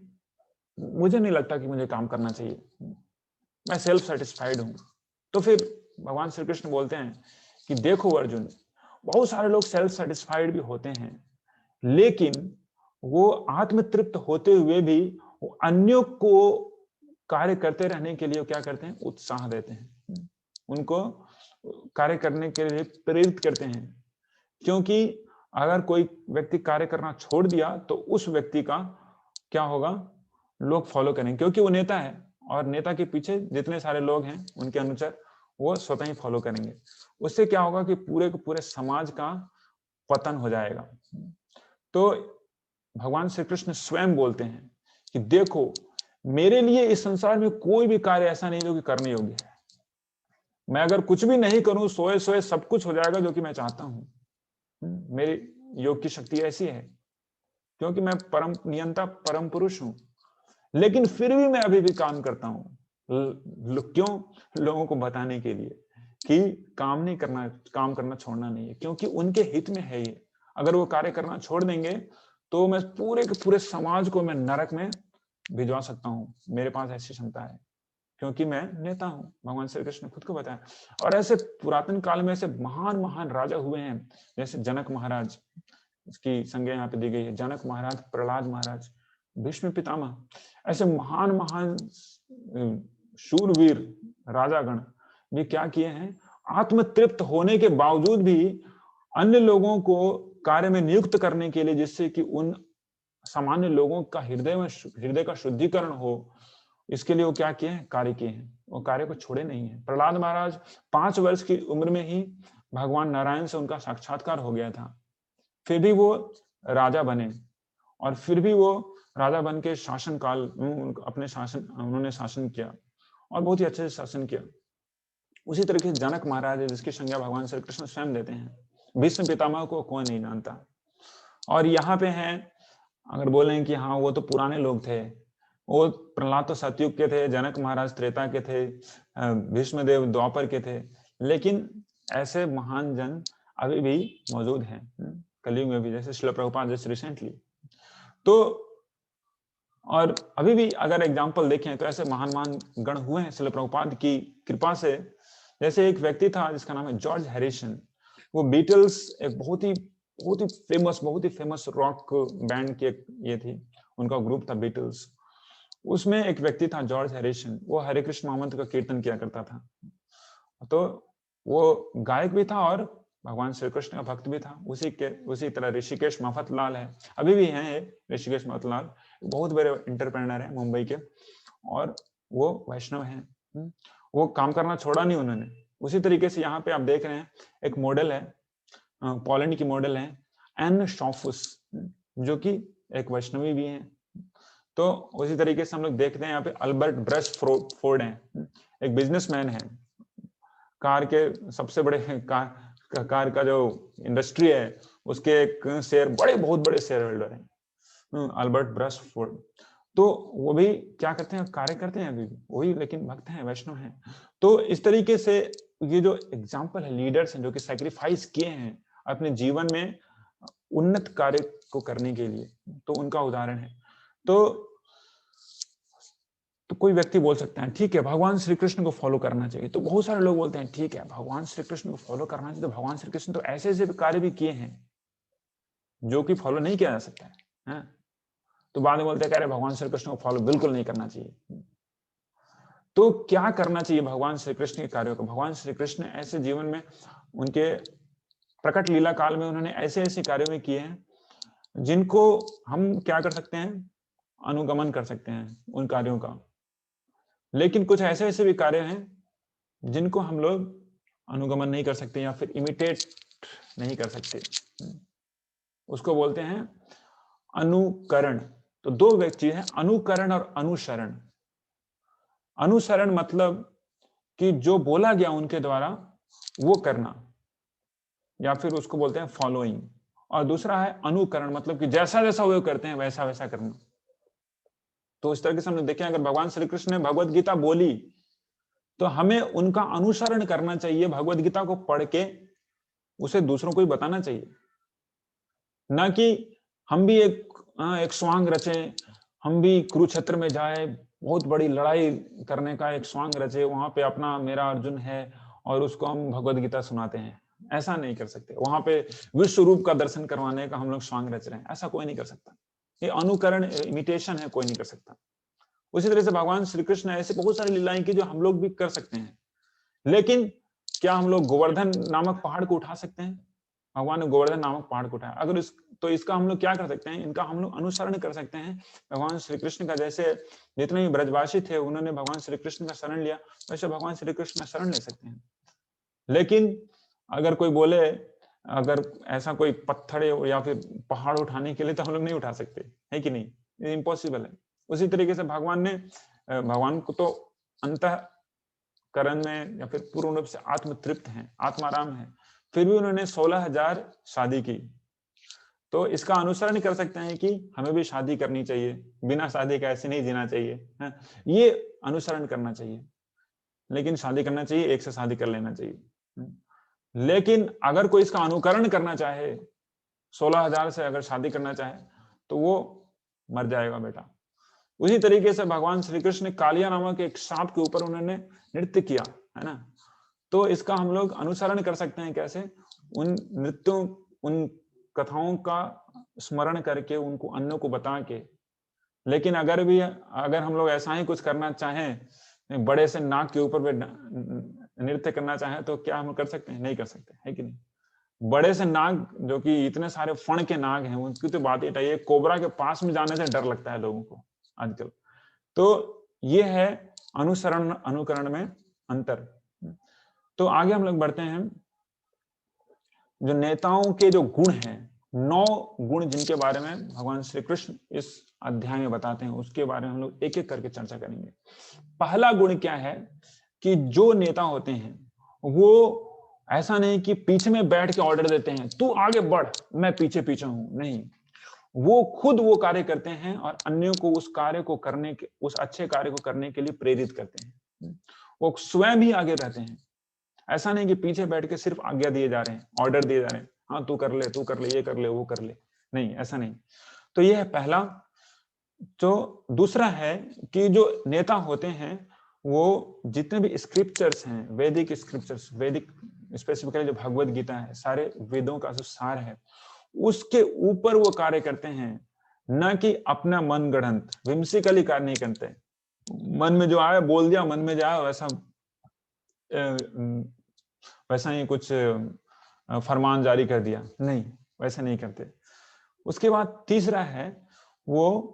मुझे नहीं लगता कि मुझे काम करना चाहिए, मैं सेल्फ सेटिस्फाइड हूं। तो फिर भगवान श्री कृष्ण बोलते हैं कि देखो अर्जुन, बहुत सारे लोग सेल्फ सेटिस्फाइड भी होते हैं, लेकिन वो आत्मतृप्त होते हुए भी वो अन्यों को कार्य करते रहने के लिए क्या करते हैं? उत्साह देते हैं, उनको कार्य करने के लिए प्रेरित करते हैं। क्योंकि अगर कोई व्यक्ति कार्य करना छोड़ दिया तो उस व्यक्ति का क्या होगा? लोग फॉलो करेंगे, क्योंकि वो नेता है और नेता के पीछे जितने सारे लोग हैं उनके अनुसार वो स्वतः ही फॉलो करेंगे। उससे क्या होगा कि पूरे के पूरे समाज का पतन हो जाएगा। तो भगवान श्री कृष्ण स्वयं बोलते हैं कि देखो, मेरे लिए इस संसार में कोई भी कार्य ऐसा नहीं जो कि करने योग्य है। मैं अगर कुछ भी नहीं करूं, सोए सोए सब कुछ हो जाएगा जो कि मैं चाहता हूं। मेरी योग की शक्ति ऐसी है, क्योंकि मैं परम नियंता, परम पुरुष हूं, लेकिन फिर भी मैं अभी भी काम करता हूं। क्यों? लोगों को बताने के लिए कि काम नहीं करना, काम करना छोड़ना नहीं है, क्योंकि उनके हित में है ये। अगर वो कार्य करना छोड़ देंगे तो मैं पूरे के पूरे समाज को मैं नरक में भिजवा सकता हूँ। मेरे पास ऐसी क्षमता है, क्योंकि मैं नेता हूँ। भगवान श्री कृष्ण ने खुद को बताया। और ऐसे पुरातन काल में ऐसे महान महान राजा हुए हैं, जैसे जनक महाराज, इसकी संज्ञा यहाँ पे दी गई है। जनक महाराज, प्रहलाद महाराज, भीष्म पितामह, ऐसे महान महान शूरवीर राजागण भी क्या किए हैं? आत्मतृप्त होने के बावजूद भी अन्य लोगों को कार्य में नियुक्त करने के लिए, जिससे कि उन सामान्य लोगों का हृदय का शुद्धिकरण हो, इसके लिए वो क्या किए हैं? कार्य किए हैं। वो कार्य को छोड़े नहीं है। प्रहलाद महाराज 5 वर्ष की उम्र में ही भगवान नारायण से उनका साक्षात्कार हो गया था, फिर भी वो राजा बने और फिर भी वो राजा बन के शासन काल अपने शासन उन्होंने शासन किया और बहुत ही अच्छे से शासन किया। उसी तरीके से जनक महाराज है, जिसकी संज्ञा भगवान श्री कृष्ण स्वयं देते हैं। भीष्म पितामह को कोई नहीं जानता। और यहाँ पे हैं, अगर बोलें कि हाँ वो तो पुराने लोग थे, वो प्रहलाद तो सतयुग के थे, जनक महाराज त्रेता के थे, भीष्मदेव द्वापर के थे, लेकिन ऐसे महान जन अभी भी मौजूद हैं कलयुग में भी, जैसे श्रील प्रभुपाद जैसे रिसेंटली। तो और अभी भी अगर एग्जाम्पल देखें तो ऐसे महान महान गण हुए हैं श्रील प्रभुपाद की कृपा से। जैसे एक व्यक्ति था जिसका नाम है जॉर्ज हैरिसन, वो बीटल्स एक बहुत ही फेमस रॉक बैंड की एक ये थी, उनका ग्रुप था बीटल्स। उसमें एक व्यक्ति था जॉर्ज हैरिसन, वो हरे कृष्ण महामंत्र का कीर्तन किया करता था। तो वो गायक भी था और भगवान श्री कृष्ण का भक्त भी था। उसी तरह ऋषिकेश मफतलाल है, अभी भी हैं ऋषिकेश मफतलाल, बहुत बड़े एंटरप्रेन्योर हैं मुंबई के, और वो वैष्णव हैं। वो काम करना छोड़ा नहीं उन्होंने। उसी तरीके से यहाँ पे आप देख रहे हैं एक मॉडल है, पोलैंड की मॉडल है एन शॉफुस, जो कि एक वैष्णवी भी हैं। तो उसी तरीके से हम लोग देखते हैं यहाँ पे अल्बर्ट ब्रश फोर्ड हैं, एक बिजनेसमैन है, कार के सबसे बड़े कार का जो इंडस्ट्री है उसके एक बहुत बड़े शेयर होल्डर हैं अल्बर्ट ब्रश फोर्ड। तो वो भी क्या करते हैं, कार्य करते हैं अभी भी वही, लेकिन भक्त हैं, वैष्णव हैं। तो इस तरीके से ये जो एग्जाम्पल है लीडर्स हैं जो कि सैक्रिफाइस किए हैं अपने जीवन में उन्नत कार्य को करने के लिए, तो उनका उदाहरण है। तो कोई व्यक्ति बोल सकता है ठीक है भगवान श्री कृष्ण को फॉलो करना चाहिए, तो बहुत सारे लोग बोलते हैं ठीक है भगवान श्री कृष्ण को फॉलो करना चाहिए, तो भगवान श्री कृष्ण तो ऐसे ऐसे कार्य भी किए हैं जो कि फॉलो नहीं किया जा सकता है। तो बाद में बोलते हैं अरे भगवान श्री कृष्ण को फॉलो बिल्कुल नहीं करना चाहिए। तो क्या करना चाहिए भगवान श्री कृष्ण के कार्यों को? भगवान श्री कृष्ण ऐसे जीवन में उनके प्रकट लीला काल में उन्होंने ऐसे ऐसे कार्यों में किए हैं जिनको हम क्या कर सकते हैं, अनुगमन कर सकते हैं उन कार्यों का। लेकिन कुछ ऐसे ऐसे भी कार्य हैं जिनको हम लोग अनुगमन नहीं कर सकते या फिर इमिटेट नहीं कर सकते, उसको बोलते हैं अनुकरण। तो दो चीज है, अनुकरण और अनुसरण। अनुसरण मतलब कि जो बोला गया उनके द्वारा वो करना, या फिर उसको बोलते हैं फॉलोइंग। और दूसरा है अनुकरण, मतलब कि जैसा जैसा वो करते हैं वैसा वैसा करना। तो इस तरह से हम देखें, अगर भगवान श्री कृष्ण ने भगवत गीता बोली तो हमें उनका अनुसरण करना चाहिए, भगवत गीता को पढ़ के उसे दूसरों को भी बताना चाहिए, ना कि हम भी एक स्वांग रचे, हम भी कुरुक्षेत्र में जाए, बहुत बड़ी लड़ाई करने का एक स्वांग रचे, वहां पे अपना मेरा अर्जुन है और उसको हम भगवत गीता सुनाते हैं। ऐसा नहीं कर सकते। वहां पे विश्व रूप का दर्शन करवाने का हम लोग स्वांग रच रहे हैं, ऐसा कोई नहीं कर सकता। ये अनुकरण इमिटेशन है, कोई नहीं कर सकता। उसी तरह से भगवान श्री कृष्ण ऐसे बहुत सारी लीलाएं की जो हम लोग भी कर सकते हैं। लेकिन क्या हम लोग गोवर्धन नामक पहाड़ को उठा सकते हैं? भगवान ने गोवर्धन नामक पहाड़ को उठाया। अगर तो इसका हम लोग क्या कर सकते हैं, इनका हम लोग अनुसरण कर सकते हैं भगवान श्री कृष्ण का। जैसे जितने भी ब्रजवासी थे उन्होंने भगवान श्री कृष्ण का शरण लिया, वैसे भगवान श्री कृष्ण का शरण ले सकते हैं। लेकिन अगर कोई बोले अगर ऐसा कोई पत्थर या फिर पहाड़ उठाने के लिए, तो हम लोग नहीं उठा सकते, है कि नहीं? ये इम्पॉसिबल है। उसी तरीके से भगवान को तो अंतःकरण में या फिर पूर्ण रूप से आत्म तृप्त है, आत्माराम है, फिर भी उन्होंने 16,000 शादी की। तो इसका अनुसरण कर सकते हैं कि हमें भी शादी करनी चाहिए, बिना शादी का ऐसे नहीं जीना चाहिए, है? ये अनुसरण करना चाहिए। लेकिन शादी करना चाहिए, एक से शादी कर लेना चाहिए। लेकिन अगर कोई इसका अनुकरण करना चाहे, 16,000 से अगर शादी करना चाहे, तो वो मर जाएगा बेटा। उसी तरीके से भगवान श्री कृष्ण ने कालिया नामक एक सांप के ऊपर उन्होंने नृत्य किया, है ना? तो इसका हम लोग अनुसरण कर सकते हैं। कैसे? उन नृत्यों, उन कथाओं का स्मरण करके, उनको अन्यों को बता के। लेकिन अगर हम लोग ऐसा ही कुछ करना चाहें, बड़े से नाग के ऊपर नृत्य करना चाहें, तो क्या हम कर सकते हैं? नहीं कर सकते, है कि नहीं? बड़े से नाग, जो कि इतने सारे फण के नाग हैं, उनकी तो बात ही हटाइए, कोबरा के पास में जाने से डर लगता है लोगों को आजकल। तो ये है अनुसरण अनुकरण में अंतर। तो आगे हम लोग बढ़ते हैं। जो नेताओं के जो गुण हैं, 9 गुण जिनके बारे में भगवान श्री कृष्ण इस अध्याय में बताते हैं, उसके बारे में हम लोग एक एक करके चर्चा करेंगे। पहला गुण क्या है कि जो नेता होते हैं वो ऐसा नहीं कि पीछे में बैठ के ऑर्डर देते हैं, तू आगे बढ़ मैं पीछे पीछे हूं, नहीं। वो खुद वो कार्य करते हैं और अन्यों को उस कार्य को करने के, उस अच्छे कार्य को करने के लिए प्रेरित करते हैं। वो स्वयं ही आगे रहते हैं। ऐसा नहीं कि पीछे बैठ के सिर्फ आज्ञा दिए जा रहे हैं, ऑर्डर दिए जा रहे हैं, हाँ तू कर ले, तू कर ले, ये कर ले, वो कर ले, नहीं, ऐसा नहीं। तो ये है पहला। तो दूसरा है कि जो नेता होते हैं वो जितने भी स्क्रिप्चर्स हैं, वैदिक स्क्रिप्चर्स, वैदिक स्पेसिफिकली जो भगवत गीता है, सारे वेदों का जो सार है, उसके ऊपर वो कार्य करते हैं, न कि अपना मन गढ़ंत विमसिकली कार्य नहीं करते। मन में जो आया बोल दिया, मन में जाए वैसा ही कुछ फरमान जारी कर दिया, नहीं, वैसा नहीं करते। उसके बाद तीसरा है वो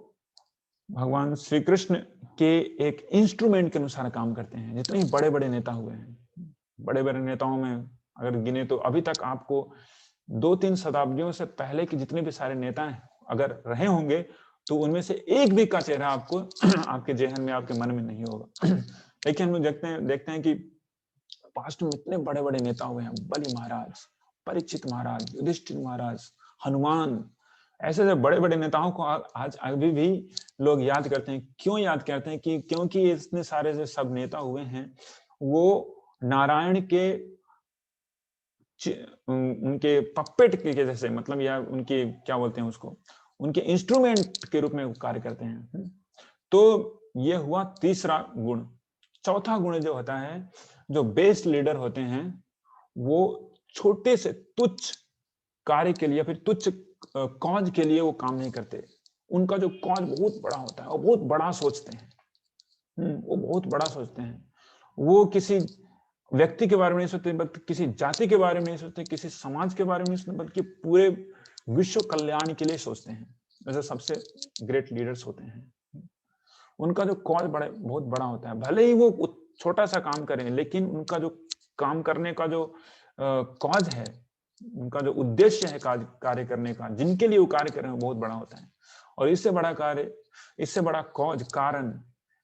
भगवान श्री कृष्ण के एक इंस्ट्रूमेंट के अनुसार काम करते हैं। जितने बड़े बड़े नेता हुए हैं, बड़े बड़े नेताओं में अगर गिने तो अभी तक आपको 2-3 शताब्दियों से पहले के जितने भी सारे नेता हैं अगर रहे होंगे तो उनमें से एक भी का चेहरा आपको आपके जेहन में, आपके मन में नहीं होगा। लेकिन हम लोग देखते हैं कि पास्ट में इतने बड़े बड़े नेता हुए हैं, बलि महाराज, परीक्षित महाराज, युधिष्ठिर महाराज, हनुमान, ऐसे ऐसे बड़े बड़े नेताओं को आज अभी भी लोग याद करते हैं। क्यों याद करते हैं? कि क्योंकि इतने सारे जो सब नेता हुए हैं वो नारायण के उनके पपेट के जैसे, मतलब या उनके क्या बोलते हैं उसको, उनके इंस्ट्रूमेंट के रूप में कार्य करते हैं। तो ये हुआ तीसरा गुण। चौथा गुण जो होता है, जो बेस्ट लीडर होते हैं वो छोटे से तुच्छ कार्य के लिए, फिर तुच्छ कॉज के लिए वो काम नहीं करते। उनका जो कॉज बहुत बड़ा होता है, वो बहुत बड़ा सोचते हैं। वो बहुत बड़ा सोचते हैं। वो किसी व्यक्ति के बारे में नहीं सोचते, बल्कि किसी जाति के बारे में नहीं सोचते, किसी समाज के बारे में नहीं सोचते, बल्कि पूरे विश्व कल्याण के लिए सोचते हैं। जैसे सबसे ग्रेट लीडर्स होते हैं, उनका जो कॉज बहुत बड़ा होता है। भले ही वो छोटा सा काम करें, लेकिन उनका जो काम करने का जो कॉज है, उनका जो उद्देश्य है कार्य करने का, जिनके लिए वो कार्य कर रहे हैं, बहुत बड़ा होता है। और इससे बड़ा कार्य, इससे बड़ा कॉज, कारण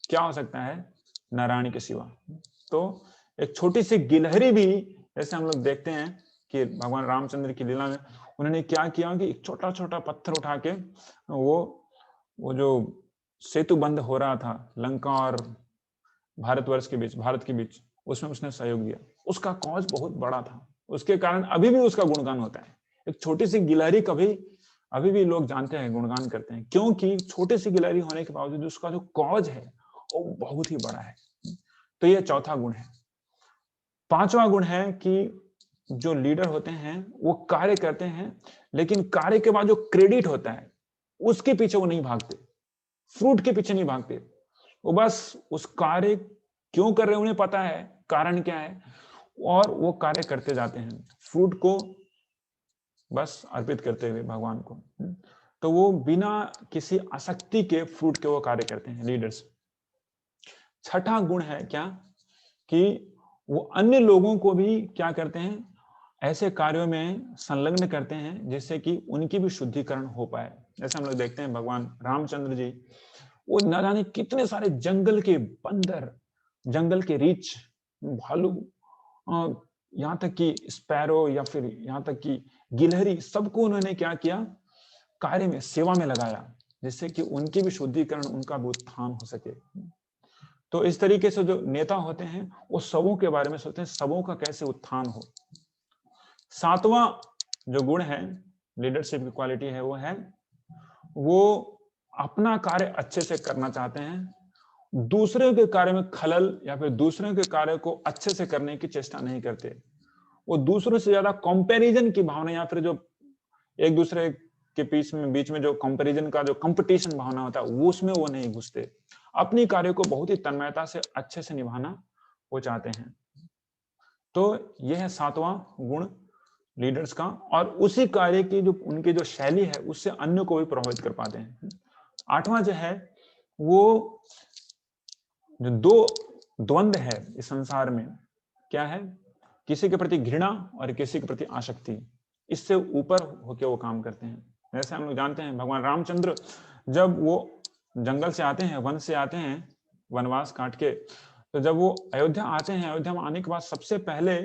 क्या हो सकता है नारायण के सिवा? तो एक छोटी सी गिलहरी भी, जैसे हम लोग देखते हैं कि भगवान रामचंद्र की लीला में उन्होंने क्या किया कि एक छोटा छोटा पत्थर उठा के वो जो सेतु बंद हो रहा था लंका और भारतवर्ष के बीच, भारत के बीच, उसमें उसने सहयोग दिया। उसका कॉज बहुत बड़ा था, उसके कारण अभी भी उसका गुणगान होता है। एक छोटी सी गिलहरी का भी अभी भी लोग जानते हैं, गुणगान करते हैं, क्योंकि छोटी सी गिलहरी होने के बावजूद उसका जो कॉज है वो बहुत ही बड़ा है। तो ये चौथा गुण है। पांचवा गुण है कि जो लीडर होते हैं वो कार्य करते हैं, लेकिन कार्य के बाद जो क्रेडिट होता है उसके पीछे वो नहीं भागते, फ्रूट के पीछे नहीं भागते। वो बस उस कार्य क्यों कर रहे हैं उन्हें पता है, कारण क्या है, और वो कार्य करते जाते हैं, फ्रूट को बस अर्पित करते हुए भगवान को। तो वो बिना किसी आसक्ति के फ्रूट के वो कार्य करते हैं लीडर्स। छठा गुण है क्या कि वो अन्य लोगों को भी क्या करते हैं, ऐसे कार्यों में संलग्न करते हैं जिससे कि उनकी भी शुद्धिकरण हो पाए। जैसे हम लोग देखते हैं भगवान रामचंद्र जी, वो न जाने कितने सारे जंगल के बंदर, जंगल के रीछ, भालू, यहाँ तक कि स्पैरो या फिर यहाँ तक कि गिलहरी, सबको उन्होंने क्या किया, कार्य में, सेवा में लगाया, जिससे कि उनकी भी शुद्धिकरण, उनका भी उत्थान हो सके। तो इस तरीके से जो नेता होते हैं वो सबों के बारे में सोचते हैं, सबों का कैसे उत्थान हो। सातवां जो गुण है, लीडरशिप की क्वालिटी है, वो अपना कार्य अच्छे से करना चाहते हैं, दूसरे के कार्य में खलल या फिर दूसरे के कार्य को अच्छे से करने की चेष्टा नहीं करते। वो दूसरों से ज्यादा कंपैरिजन की भावना, या फिर जो एक दूसरे के बीच में जो कंपैरिजन का जो कंपटीशन भावना होता है, वो उसमें वो नहीं घुसते। अपनी कार्य को बहुत ही तन्मयता से अच्छे से निभाना वो चाहते हैं। तो यह है सातवां गुण लीडर्स का, और उसी कार्य की जो उनकी जो शैली है उससे अन्य को भी प्रभावित कर पाते हैं। आठवां जो है वो जो दो द्वंद्व है इस संसार में, क्या है, किसी के प्रति घृणा और किसी के प्रति आसक्ति, इससे ऊपर होकर वो काम करते हैं। जैसे हम लोग जानते हैं भगवान रामचंद्र जब वो जंगल से आते हैं, वन से आते हैं, वनवास काट के, तो जब वो अयोध्या आते हैं, अयोध्या में आने के बाद सबसे पहले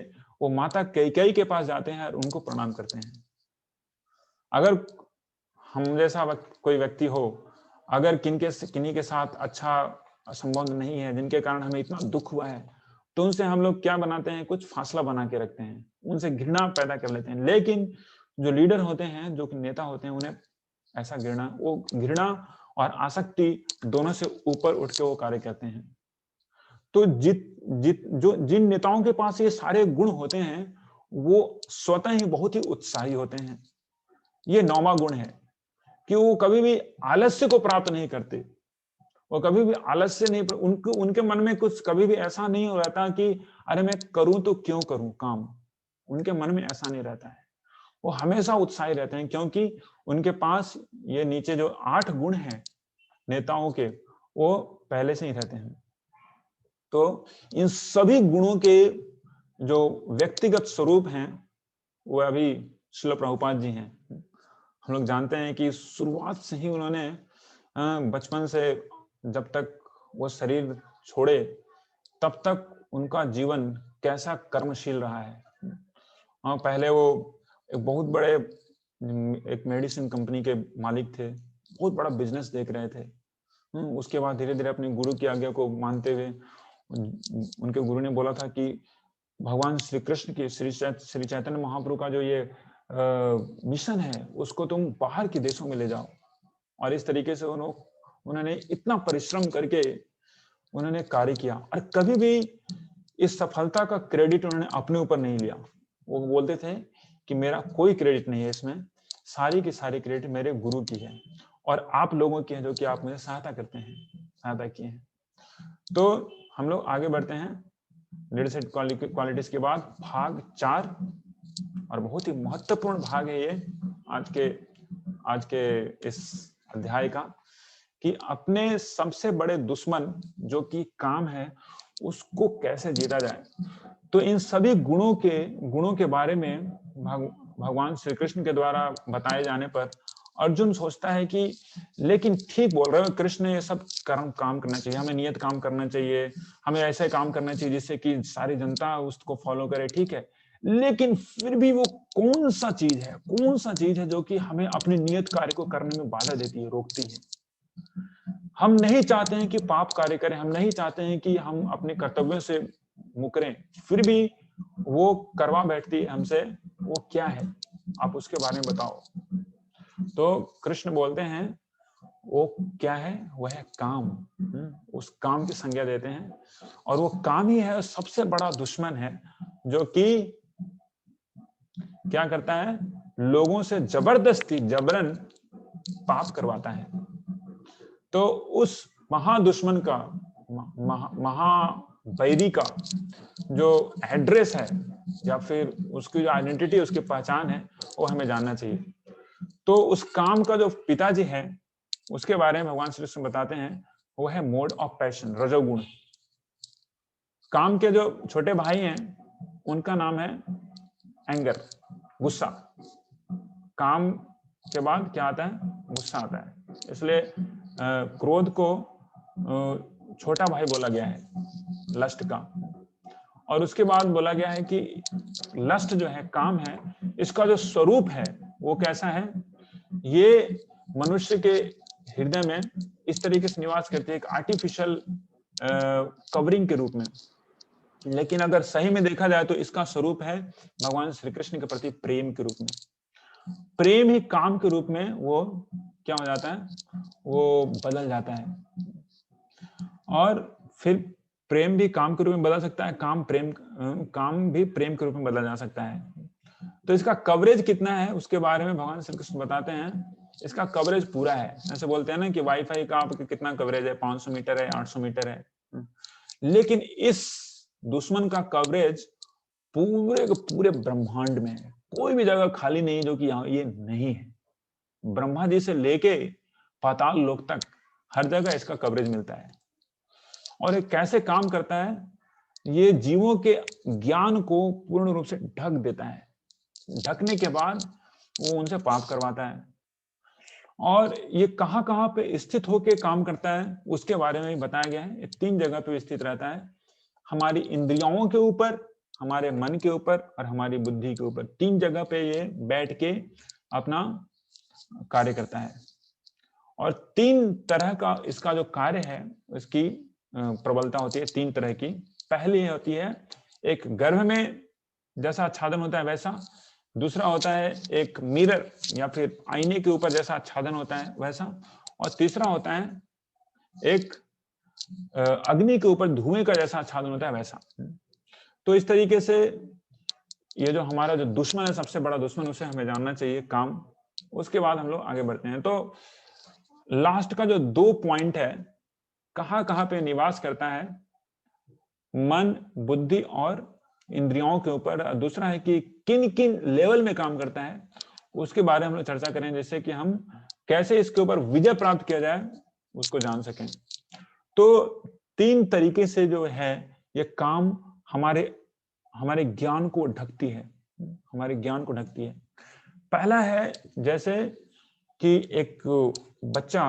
वो माता कैकेयी के पास जाते हैं और उनको प्रणाम करते हैं। अगर हम जैसा कोई व्यक्ति हो, अगर किन्हीं के साथ अच्छा संबंध नहीं है, जिनके कारण हमें इतना दुख हुआ है, तो उनसे हम लोग क्या बनाते हैं, कुछ फासला बना के रखते हैं, उनसे घृणा पैदा कर लेते हैं। लेकिन जो लीडर होते हैं, जो नेता होते हैं, उन्हें ऐसा घृणा और आसक्ति दोनों से ऊपर उठ के वो कार्य करते हैं। तो जिन नेताओं के पास ये सारे गुण होते हैं, वो स्वतः ही बहुत ही उत्साही होते हैं। ये 9वां गुण है कि वो कभी भी आलस्य को प्राप्त नहीं करते। वो कभी भी आलस्य नहीं, उनके मन में कुछ कभी भी ऐसा नहीं हो रहता कि अरे मैं करूं तो क्यों करूं काम। उनके मन में ऐसा नहीं रहता है। वो हमेशा उत्साही रहते हैं, क्योंकि उनके पास ये नीचे जो 8 गुण हैं नेताओं के, वो पहले से ही रहते हैं। तो इन सभी गुणों के जो व्यक्तिगत स्वरूप हैं, वो अभी श्रील प्रभुपाद जी हैं। हम लोग जानते हैं कि शुरुआत से ही उन्होंने बचपन से जब तक वो शरीर छोड़े, तब तक उनका जीवन कैसा कर्मशील रहा है। पहले वो एक बहुत बड़े एक मेडिसिन कंपनी के मालिक थे, बहुत बड़ा बिजनेस देख रहे थे। उसके बाद धीरे धीरे अपने गुरु की आज्ञा को मानते हुए, उनके गुरु ने बोला था कि भगवान श्री कृष्ण की, श्री चैतन्य महाप्रभु का जो ये मिशन है, उसको तुम बाहर के देशों में ले जाओ। और इस तरीके से उन्होंने इतना परिश्रम करके उन्होंने कार्य किया, और कभी भी इस सफलता का क्रेडिट उन्होंने अपने ऊपर नहीं लिया। वो बोलते थे कि मेरा कोई क्रेडिट नहीं है इसमें, सारी की सारी क्रेडिट मेरे गुरु की है और आप लोगों की है, जो कि आप मुझे सहायता करते हैं, सहायता किए हैं। तो हम लोग आगे बढ़ते हैं लीडरशिप क्वालिटीज के बाद भाग 4, और बहुत ही महत्वपूर्ण भाग है ये आज के इस अध्याय का, कि अपने सबसे बड़े दुश्मन जो कि काम है, उसको कैसे जीता जाए। तो इन सभी गुणों के बारे में भगवान श्री कृष्ण के द्वारा बताए जाने पर अर्जुन सोचता है कि लेकिन ठीक बोल रहे हो कृष्ण, ये सब काम करना चाहिए, हमें नियत काम करना चाहिए, हमें ऐसे काम करना चाहिए जिससे कि सारी जनता उसको फॉलो करे, ठीक है। लेकिन फिर भी वो कौन सा चीज है जो कि हमें अपने नियत कार्य को करने में बाधा देती है, रोकती है। हम नहीं चाहते हैं कि पाप कार्य करें, हम नहीं चाहते हैं कि हम अपने कर्तव्यों से मुकरें, फिर भी वो करवा बैठती है हमसे। वो क्या है, आप उसके बारे में बताओ। तो कृष्ण बोलते हैं वो क्या है, वह है काम। उस काम की संज्ञा देते हैं, और वो काम ही है सबसे बड़ा दुश्मन है, जो कि क्या करता है, लोगों से जबरदस्ती जबरन पाप करवाता है। तो उस महादुश्मन का, महावैरी का जो एड्रेस है, या फिर उसकी जो आइडेंटिटी, उसकी पहचान है, वो हमें जानना चाहिए। तो उस काम का जो पिताजी है, उसके बारे में भगवान श्री कृष्ण बताते हैं, वो है मोड ऑफ पैशन, रजोगुण। काम के जो छोटे भाई हैं, उनका नाम है एंगर, गुस्सा। काम के बाद क्या आता है, गुस्सा आता है। इसलिए क्रोध को छोटा भाई बोला गया है लस्ट का। और उसके बाद बोला गया है कि लस्ट जो है, काम है, इसका जो स्वरूप है वो कैसा है, ये मनुष्य के हृदय में इस तरीके से निवास करती है, एक आर्टिफिशियल कवरिंग के रूप में। लेकिन अगर सही में देखा जाए तो इसका स्वरूप है भगवान श्री कृष्ण के प्रति प्रेम के रूप में। प्रेम ही काम के रूप में वो क्या हो जाता है, वो बदल जाता है। और फिर प्रेम भी काम के रूप में बदल सकता है, काम भी प्रेम के रूप में बदला जा सकता है। तो इसका कवरेज कितना है, उसके बारे में भगवान श्री कृष्ण बताते हैं, इसका कवरेज पूरा है। ऐसे बोलते हैं ना कि वाईफाई का आपका कितना कवरेज है, 500 मीटर है, 800 मीटर है। लेकिन इस दुश्मन का कवरेज पूरे के पूरे ब्रह्मांड में है। कोई भी जगह खाली नहीं जो कि यहाँ ये नहीं है। ब्रह्मा जी से लेके पाताल लोक तक हर जगह इसका कवरेज मिलता है। और ये कैसे काम करता है, ये जीवों के ज्ञान को पूर्ण रूप से ढक देता है। ढकने के बाद वो उनसे पाप करवाता है। और ये कहाँ कहाँ पे स्थित होके काम करता है, उसके बारे में बताया गया है। 3 जगह पे स्थित रहता है, हमारी इंद्रियों के ऊपर, हमारे मन के ऊपर और हमारी बुद्धि के ऊपर। 3 जगह पे ये बैठ के अपना कार्य करता है। और 3 तरह का इसका जो कार्य है, इसकी प्रबलता होती है 3 तरह की। पहली होती है एक गर्भ में जैसा आच्छादन होता है वैसा, दूसरा होता है एक मिरर या फिर आईने के ऊपर जैसा आच्छादन होता है वैसा, और तीसरा होता है एक अग्नि के ऊपर धुएं का जैसा आच्छादन होता है वैसा। तो इस तरीके से ये जो हमारा जो दुश्मन है, सबसे बड़ा दुश्मन, उसे हमें जानना चाहिए, काम। उसके बाद हम लोग आगे बढ़ते हैं। तो लास्ट का जो 2 पॉइंट है, कहां कहां पे निवास करता है, मन, बुद्धि और इंद्रियों के ऊपर। दूसरा है कि किन किन लेवल में काम करता है, उसके बारे में हम लोग चर्चा करें, जैसे कि हम कैसे इसके ऊपर विजय प्राप्त किया जाए उसको जान सकें। तो 3 तरीके से जो है ये काम हमारे ज्ञान को ढकती है, हमारे ज्ञान को ढकती है। पहला है जैसे कि एक बच्चा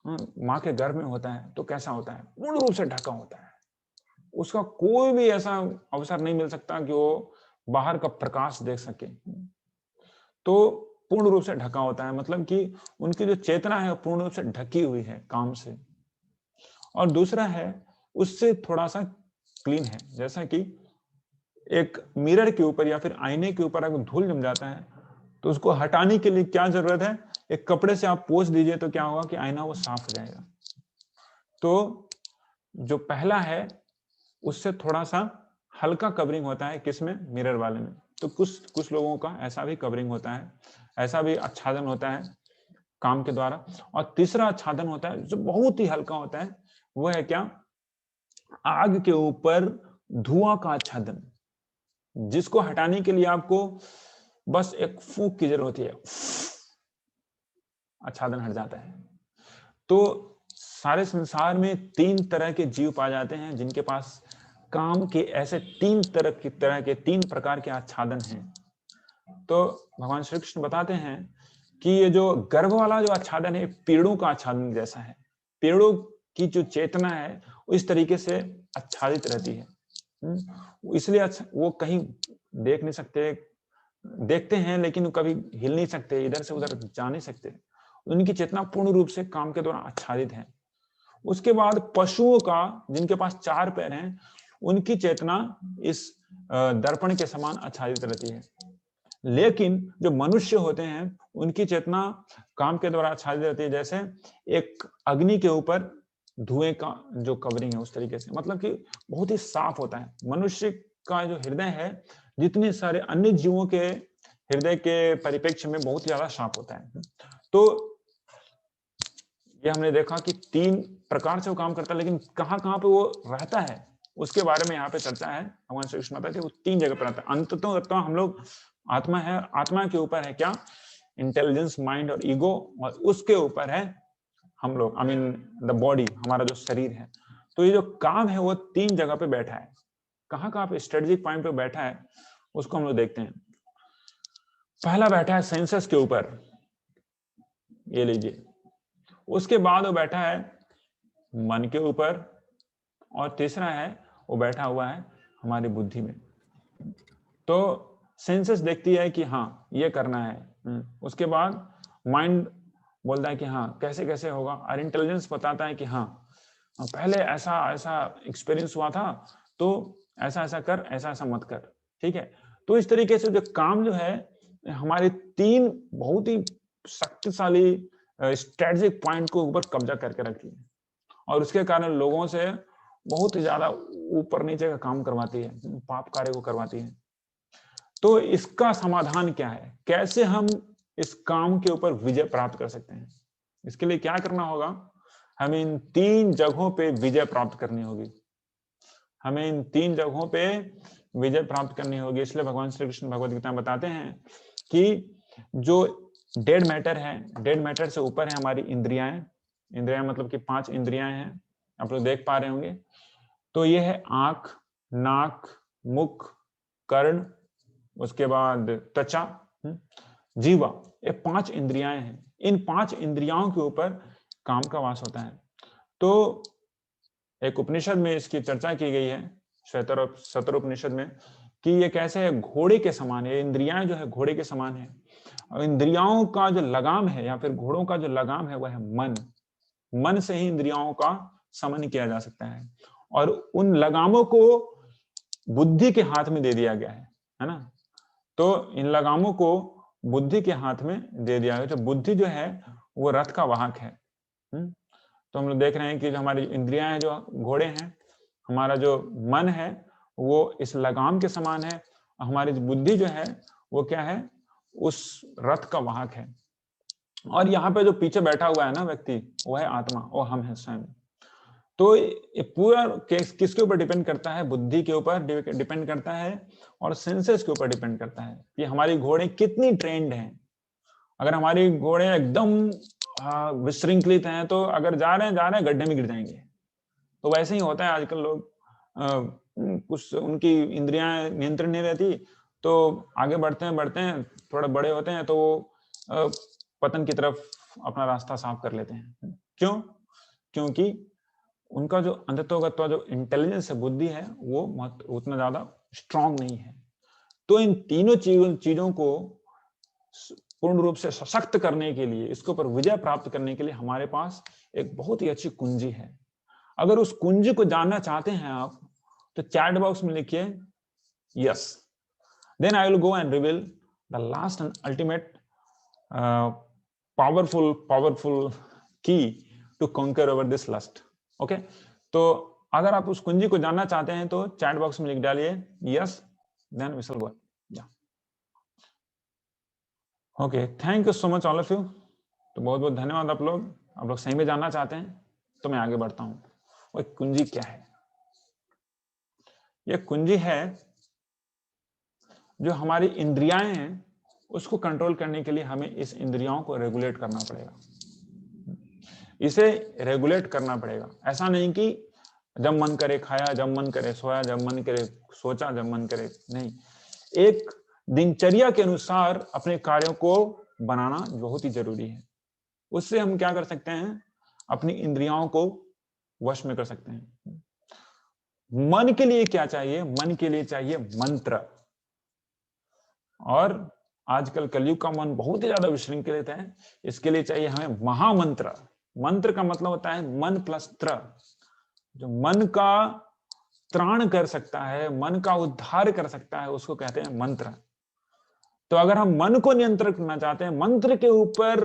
माँ के गर्भ में होता है तो कैसा होता है, पूर्ण रूप से ढका होता है, उसका कोई भी ऐसा अवसर नहीं मिल सकता कि वो बाहर का प्रकाश देख सके। तो पूर्ण रूप से ढका होता है, मतलब कि उनकी जो चेतना है पूर्ण रूप से ढकी हुई है काम से। और दूसरा है उससे थोड़ा सा क्लीन है, जैसा कि एक मिरर के ऊपर या फिर आईने के ऊपर अगर धूल जम जाता है तो उसको हटाने के लिए क्या जरूरत है, एक कपड़े से आप पोंछ दीजिए तो क्या होगा कि आईना वो साफ हो जाएगा। तो जो पहला है उससे थोड़ा सा हल्का कवरिंग होता है, किसमें, मिरर वाले में। तो कुछ लोगों का ऐसा भी कवरिंग होता है, ऐसा भी आच्छादन होता है काम के द्वारा। और तीसरा आच्छादन होता है जो बहुत ही हल्का होता है, वो है क्या, आग के ऊपर धुआं का आच्छादन, जिसको हटाने के लिए आपको बस एक फूंक की जरूरत है, आच्छादन हट जाता है। तो सारे संसार में 3 तरह के जीव पाए जाते हैं जिनके पास काम के ऐसे 3 तरह के 3 प्रकार के आच्छादन हैं। तो भगवान श्री कृष्ण बताते हैं कि ये जो गर्भ वाला जो आच्छादन है पेड़ों का आच्छादन जैसा है, पेड़ों की जो चेतना है इस तरीके से आच्छादित रहती है। इसलिए वो कहीं देख नहीं सकते, देखते हैं लेकिन कभी हिल नहीं सकते, इधर से उधर जा नहीं सकते, उनकी चेतना पूर्ण रूप से काम के दौरान आच्छादित है। उसके बाद पशुओं का, जिनके पास 4 पैर हैं, उनकी चेतना इस दर्पण के समान आच्छादित रहती है। लेकिन जो मनुष्य होते हैं उनकी चेतना काम के द्वारा आच्छादित रहती है, जैसे एक अग्नि के ऊपर धुएं का जो कवरिंग है उस तरीके से, मतलब कि बहुत ही साफ होता है। मनुष्य का जो हृदय है जितने सारे अन्य जीवों के हृदय के परिप्रेक्ष्य में बहुत ज्यादा साफ होता है। तो ये हमने देखा कि 3 प्रकार से वो काम करता है, लेकिन कहां कहां पे वो रहता है उसके बारे में यहाँ पे चर्चा है। भगवान श्री कृष्ण बताते हैं वो 3 जगह पर रहता है। अंततः हम लोग आत्मा है, आत्मा के ऊपर है क्या, इंटेलिजेंस, माइंड और ईगो, और उसके ऊपर है हम लोग, आई मीन द बॉडी, हमारा जो शरीर है। तो ये जो काम है वो 3 जगह पे बैठा है। कहां कहां पे स्ट्रेटेजिक पॉइंट पे बैठा है उसको हम लोग देखते हैं। पहला बैठा है सेंसस के ऊपर, ये लीजिए। उसके बाद वो बैठा है मन के ऊपर, और तीसरा है वो बैठा हुआ है हमारी बुद्धि में। तो सेंसस देखती है कि हाँ ये करना है, उसके बाद माइंड बोलता है कि हाँ कैसे कैसे होगा, और इंटेलिजेंस बताता है कि हाँ पहले ऐसा ऐसा एक्सपीरियंस हुआ था तो ऐसा ऐसा कर, ऐसा ऐसा मत कर, ठीक है। तो इस तरीके से जो काम जो है हमारे 3 बहुत ही शक्तिशाली स्ट्रेटेजिक पॉइंट को ऊपर कब्जा करके रखती है, और उसके कारण लोगों से बहुत ही ज्यादा ऊपर नीचे का काम करवाती है, पाप कार्य को करवाती है। तो इसका समाधान क्या है, कैसे हम इस काम के ऊपर विजय प्राप्त कर सकते हैं? इसके लिए क्या करना होगा, हमें इन 3 जगहों पे विजय प्राप्त करनी होगी। हमें इन 3 जगहों पे विजय प्राप्त करनी होगी। इसलिए भगवान श्री कृष्ण भगवद गीता में बताते हैं कि जो डेड मैटर है, डेड मैटर से ऊपर है हमारी इंद्रियां। इंद्रियां मतलब कि 5 इंद्रियां हैं, आप लोग देख पा रहे होंगे। तो ये है आंख, नाक, मुख, कर्ण, उसके बाद त्वचा, जीवा, ये 5 इंद्रियां हैं। इन 5 इंद्रियाओं के ऊपर काम का वास होता है। तो एक उपनिषद में इसकी चर्चा की गई है, शतर उपनिषद में, कि ये कैसे है, घोड़े के समान है, इंद्रियां जो है घोड़े के समान है, और इंद्रियाओं का जो लगाम है या फिर घोड़ों का जो लगाम है वह है मन। मन से ही इंद्रियाओं का समन किया जा सकता है, और उन लगामों को बुद्धि के हाथ में दे दिया गया है ना। तो इन लगामों को बुद्धि के हाथ में दे दिया गया, तो बुद्धि जो है वो रथ का वाहक है। तो हम लोग देख रहे हैं कि जो हमारी इंद्रियां हैं जो घोड़े हैं, हमारा जो मन है वो इस लगाम के समान है, हमारी बुद्धि जो है वो क्या है, उस रथ का वाहक है। और यहाँ पे जो पीछे बैठा हुआ है ना व्यक्ति, वो है आत्मा, वो हम है स्वयं। तो ये पूरा किसके ऊपर डिपेंड करता है, बुद्धि के ऊपर डिपेंड करता है, और सेंसेस के ऊपर डिपेंड करता है कि हमारी घोड़े कितनी ट्रेंड हैं। अगर हमारी घोड़े एकदम विशृंखलित हैं, तो अगर जा रहे हैं गड्ढे में गिर जाएंगे। तो वैसे ही होता है, आजकल लोग कुछ उनकी इंद्रियां नियंत्रण नहीं रहती, तो आगे बढ़ते हैं थोड़ा बड़े होते हैं तो वो पतन की तरफ अपना रास्ता साफ कर लेते हैं। क्यों? क्योंकि उनका जो अंततोगत जो इंटेलिजेंस है, बुद्धि है, वो उतना ज्यादा स्ट्रांग नहीं है। तो इन तीनों चीजों को पूर्ण रूप से सशक्त करने के लिए, इसके ऊपर विजय प्राप्त करने के लिए हमारे पास एक बहुत ही अच्छी कुंजी है। अगर उस कुंजी को जानना चाहते हैं आप, तो चैट बॉक्स में लिखिए yes, then I will go and reveal the last and ultimate powerful key to conquer over this lust. Okay, तो अगर आप उस कुंजी को जानना चाहते हैं तो चैट बॉक्स में लिख डालिए yes, then we shall go. Okay, thank you so much all of you. तो बहुत बहुत धन्यवाद आप लोग सही में जानना चाहते हैं तो मैं आगे बढ़ता हूं। वो कुंजी क्या है? यह कुंजी है जो हमारी इंद्रियां हैं, उसको कंट्रोल करने के लिए हमें इस इंद्रियों को रेगुलेट करना पड़ेगा, इसे रेगुलेट करना पड़ेगा। ऐसा नहीं कि जब मन करे खाया, जब मन करे सोया, जब मन करे सोचा, जब मन करे नहीं। एक दिनचर्या के अनुसार अपने कार्यों को बनाना बहुत ही जरूरी है। उससे हम क्या कर सकते हैं, अपनी इंद्रियों को वश में कर सकते हैं। मन के लिए क्या चाहिए? मन के लिए चाहिए मंत्र। और आजकल कलयुग का मन बहुत ही ज्यादा विशृंखलित है, इसके लिए चाहिए हमें महामंत्र। मंत्र का मतलब होता है मन प्लस त्र, जो मन का त्राण कर सकता है, मन का उद्धार कर सकता है, उसको कहते हैं मंत्र। तो अगर हम मन को नियंत्रित करना चाहते हैं, मंत्र के ऊपर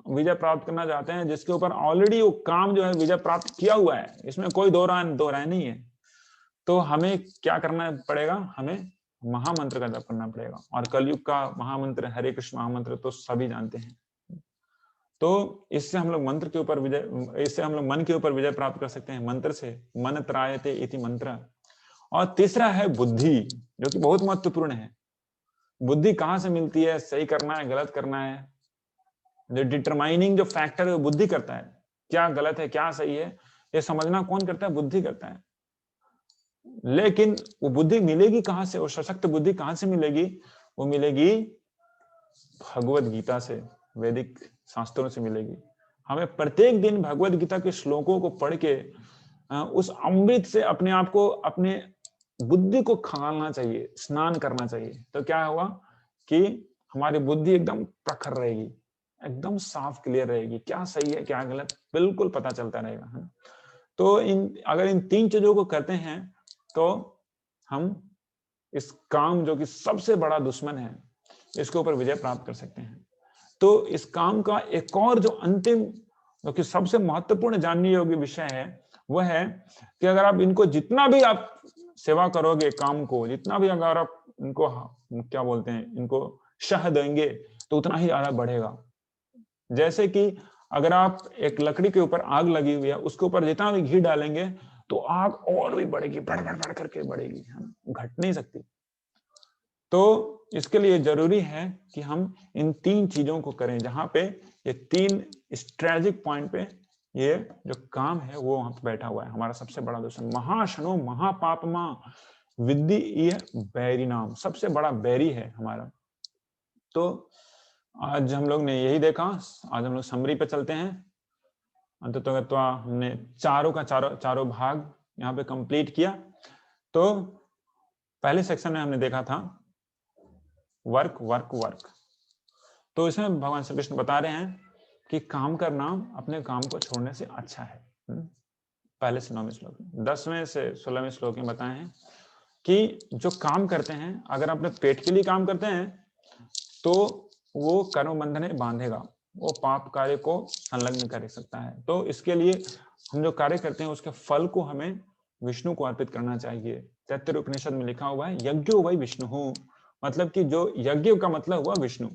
विजय प्राप्त करना चाहते हैं, जिसके ऊपर ऑलरेडी वो काम जो है विजय प्राप्त किया हुआ है, इसमें कोई दो राय नहीं है, तो हमें क्या करना पड़ेगा? हमें महामंत्र का जप करना पड़ेगा। और कलयुग का महामंत्र हरे कृष्ण महामंत्र तो सभी जानते हैं। तो इससे हम लोग मंत्र के ऊपर विजय, इससे हम लोग मन के ऊपर विजय प्राप्त कर सकते हैं मंत्र से। मन त्रायते इति मंत्र। और तीसरा है बुद्धि, जो कि बहुत महत्वपूर्ण है। बुद्धि कहाँ से मिलती है? सही करना है, गलत करना है, जो डिटरमाइनिंग जो फैक्टर है वो बुद्धि करता है। क्या गलत है, क्या सही है, ये समझना कौन करता है? बुद्धि करता है। लेकिन वो बुद्धि मिलेगी कहां से? वो सशक्त बुद्धि कहां से मिलेगी? वो मिलेगी भगवत गीता से, वैदिक शास्त्रों से मिलेगी। हमें प्रत्येक दिन भगवत गीता के श्लोकों को पढ़ के उस अमृत से अपने आप को, अपने बुद्धि को खंगालना चाहिए, स्नान करना चाहिए। तो क्या होगा कि हमारी बुद्धि एकदम प्रखर रहेगी, एकदम साफ क्लियर रहेगी, क्या सही है क्या गलत बिल्कुल पता चलता रहेगा। तो अगर इन तीन चीजों को करते हैं तो हम इस काम, जो कि सबसे बड़ा दुश्मन है, इसके ऊपर विजय प्राप्त कर सकते हैं। तो इस काम का एक और जो अंतिम, जो कि सबसे महत्वपूर्ण जानने योग्य विषय है, वह है कि अगर आप इनको जितना भी आप सेवा करोगे, काम को जितना भी अगर आप इनको क्या बोलते हैं, इनको शह देंगे, तो उतना ही ज्यादा बढ़ेगा। जैसे कि अगर आप एक लकड़ी के ऊपर आग लगी हुई है, उसके ऊपर जितना भी घी डालेंगे तो आग और भी बढ़ेगी, बढ़ बढ़ बढ़ करके बढ़ेगी, है ना, घट नहीं सकती। तो इसके लिए जरूरी है कि हम इन तीन चीजों को करें, जहां पे ये तीन स्ट्रेटेजिक पॉइंट पे ये जो काम है वो वहां पे बैठा हुआ है। हमारा सबसे बड़ा दुश्मन महाशनो महापापमा विद्धि, ये बैरी नाम सबसे बड़ा बैरी है हमारा। तो आज हम लोग ने यही देखा। आज हम लोग समरी पे चलते हैं। अंततः हमने चारों का चारों भाग यहाँ पे कंप्लीट किया। तो पहले सेक्शन में हमने देखा था वर्क वर्क वर्क। तो इसमें भगवान श्री कृष्ण बता रहे हैं कि काम करना अपने काम को छोड़ने से अच्छा है। पहले से 9वें श्लोक में, 10वें से 16वें श्लोक में बताए हैं कि जो काम करते हैं, अगर अपने पेट के लिए काम करते हैं तो वो कर्म बंधन में बांधेगा, वो पाप कार्य को संलग्न कर सकता है। तो इसके लिए हम जो कार्य करते हैं उसके फल को हमें विष्णु को अर्पित करना चाहिए। तैत्तिरीय उपनिषद में लिखा हुआ है यज्ञो वै विष्णु, मतलब कि जो यज्ञ का मतलब हुआ विष्णु,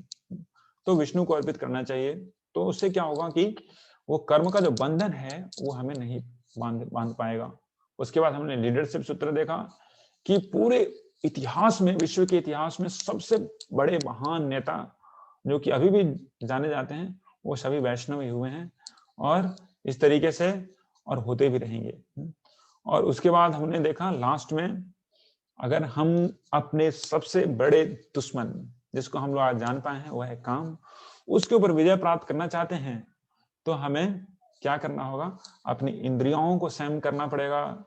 तो विष्णु को अर्पित करना चाहिए। तो उससे क्या होगा कि वो कर्म का जो बंधन है वो हमें नहीं बांध पाएगा। उसके बाद हमने लीडरशिप सूत्र देखा कि पूरे इतिहास में, विश्व के इतिहास में सबसे बड़े महान नेता जो कि अभी भी जाने जाते हैं वो सभी वैष्णव ही हुए हैं, और इस तरीके से और होते भी रहेंगे। और उसके बाद हमने देखा लास्ट में, अगर हम अपने सबसे बड़े दुश्मन जिसको हम लोग आज जान पाए हैं वह है काम, उसके ऊपर विजय प्राप्त करना चाहते हैं तो हमें क्या करना होगा, अपनी इंद्रियों को संयम करना पड़ेगा,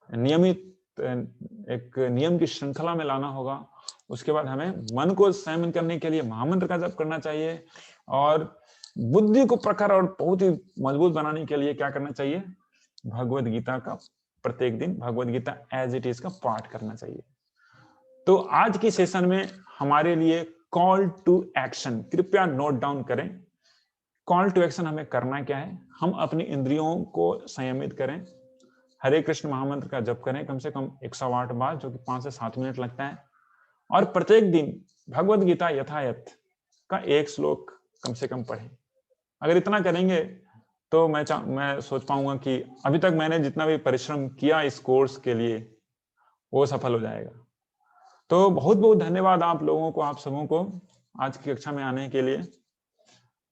नियमित एक नियम की श्रृंखला में लाना होगा। उसके बाद हमें मन को संयम करने के लिए महामंत्र का जप करना चाहिए, और बुद्धि को प्रखर और बहुत ही मजबूत बनाने के लिए क्या करना चाहिए, भगवत गीता का प्रत्येक दिन Bhagavad Gita as it is का पाठ करना चाहिए। तो आज की सेशन में हमारे लिए कॉल टू एक्शन, कृपया नोट डाउन करें। कॉल टू एक्शन हमें करना क्या है, हम अपनी इंद्रियों को संयमित करें, हरे कृष्ण महामंत्र का जप करें कम से कम 108 बार, जो कि 5 से 7 मिनट लगता है, और प्रत्येक दिन भगवत गीता यथायथ का एक श्लोक कम से कम पढ़ें। अगर इतना करेंगे तो मैं सोच पाऊंगा कि अभी तक मैंने जितना भी परिश्रम किया इस कोर्स के लिए वो सफल हो जाएगा। तो बहुत बहुत धन्यवाद आप लोगों को, आप सबों को आज की कक्षा में आने के लिए।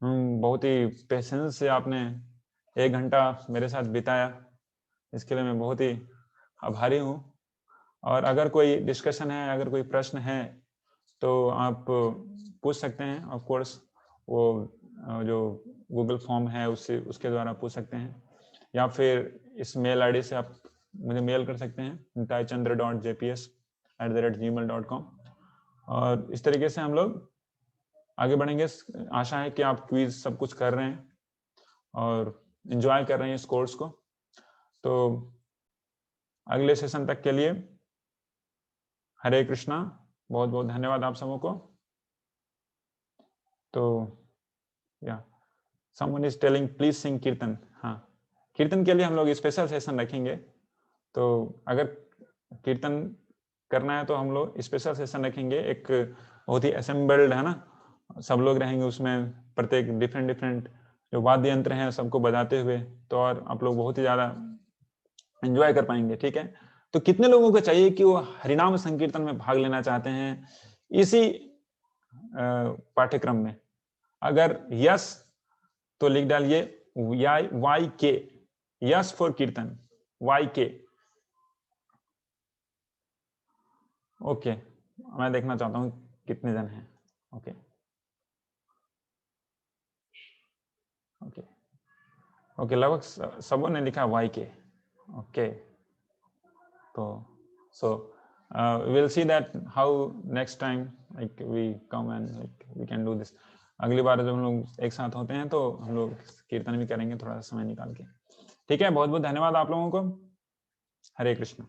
बहुत ही पेशेंस से आपने 1 घंटा मेरे साथ बिताया, इसके लिए मैं बहुत ही आभारी हूँ। और अगर कोई डिस्कशन है, अगर कोई प्रश्न है तो आप पूछ सकते हैं। ऑफ कोर्स वो जो गूगल फॉर्म है उसके द्वारा पूछ सकते हैं, या फिर इस मेल आईडी से आप मुझे मेल कर सकते हैं nitai.chandra.jps@gmail.com। और इस तरीके से हम लोग आगे बढ़ेंगे। आशा है कि आप क्विज सब कुछ कर रहे हैं और एंजॉय कर रहे हैं इस कोर्स को। तो अगले सेशन तक के लिए हरे कृष्णा, बहुत बहुत धन्यवाद आप सबों को। तो या someone is telling please sing कीर्तन। हाँ, कीर्तन के लिए हम लोग स्पेशल सेशन रखेंगे, तो अगर कीर्तन करना है तो हम लोग स्पेशल सेशन रखेंगे। एक बहुत ही असेंबल्ड है ना, सब लोग रहेंगे उसमें, प्रत्येक डिफरेंट जो वाद्य यंत्र हैं सबको बजाते हुए, तो और आप लोग बहुत ही ज्यादा एंजॉय कर पाएंगे। ठीक है, तो कितने लोगों को चाहिए कि वो हरिनाम संकीर्तन में भाग लेना चाहते हैं इसी पाठ्यक्रम में? अगर यस तो लिख डालिए YK, यस फॉर कीर्तन, YK। ओके, मैं देखना चाहता हूँ कितने जन हैं। ओके ओके ओके, लगभग सबों ने लिखा YK। ओके, तो so we'll see that how next time like we come and like we can do this। अगली बार जब हम लोग एक साथ होते हैं तो हम लोग कीर्तन भी करेंगे थोड़ा सा समय निकाल के। ठीक है, बहुत बहुत धन्यवाद आप लोगों को। हरे कृष्ण।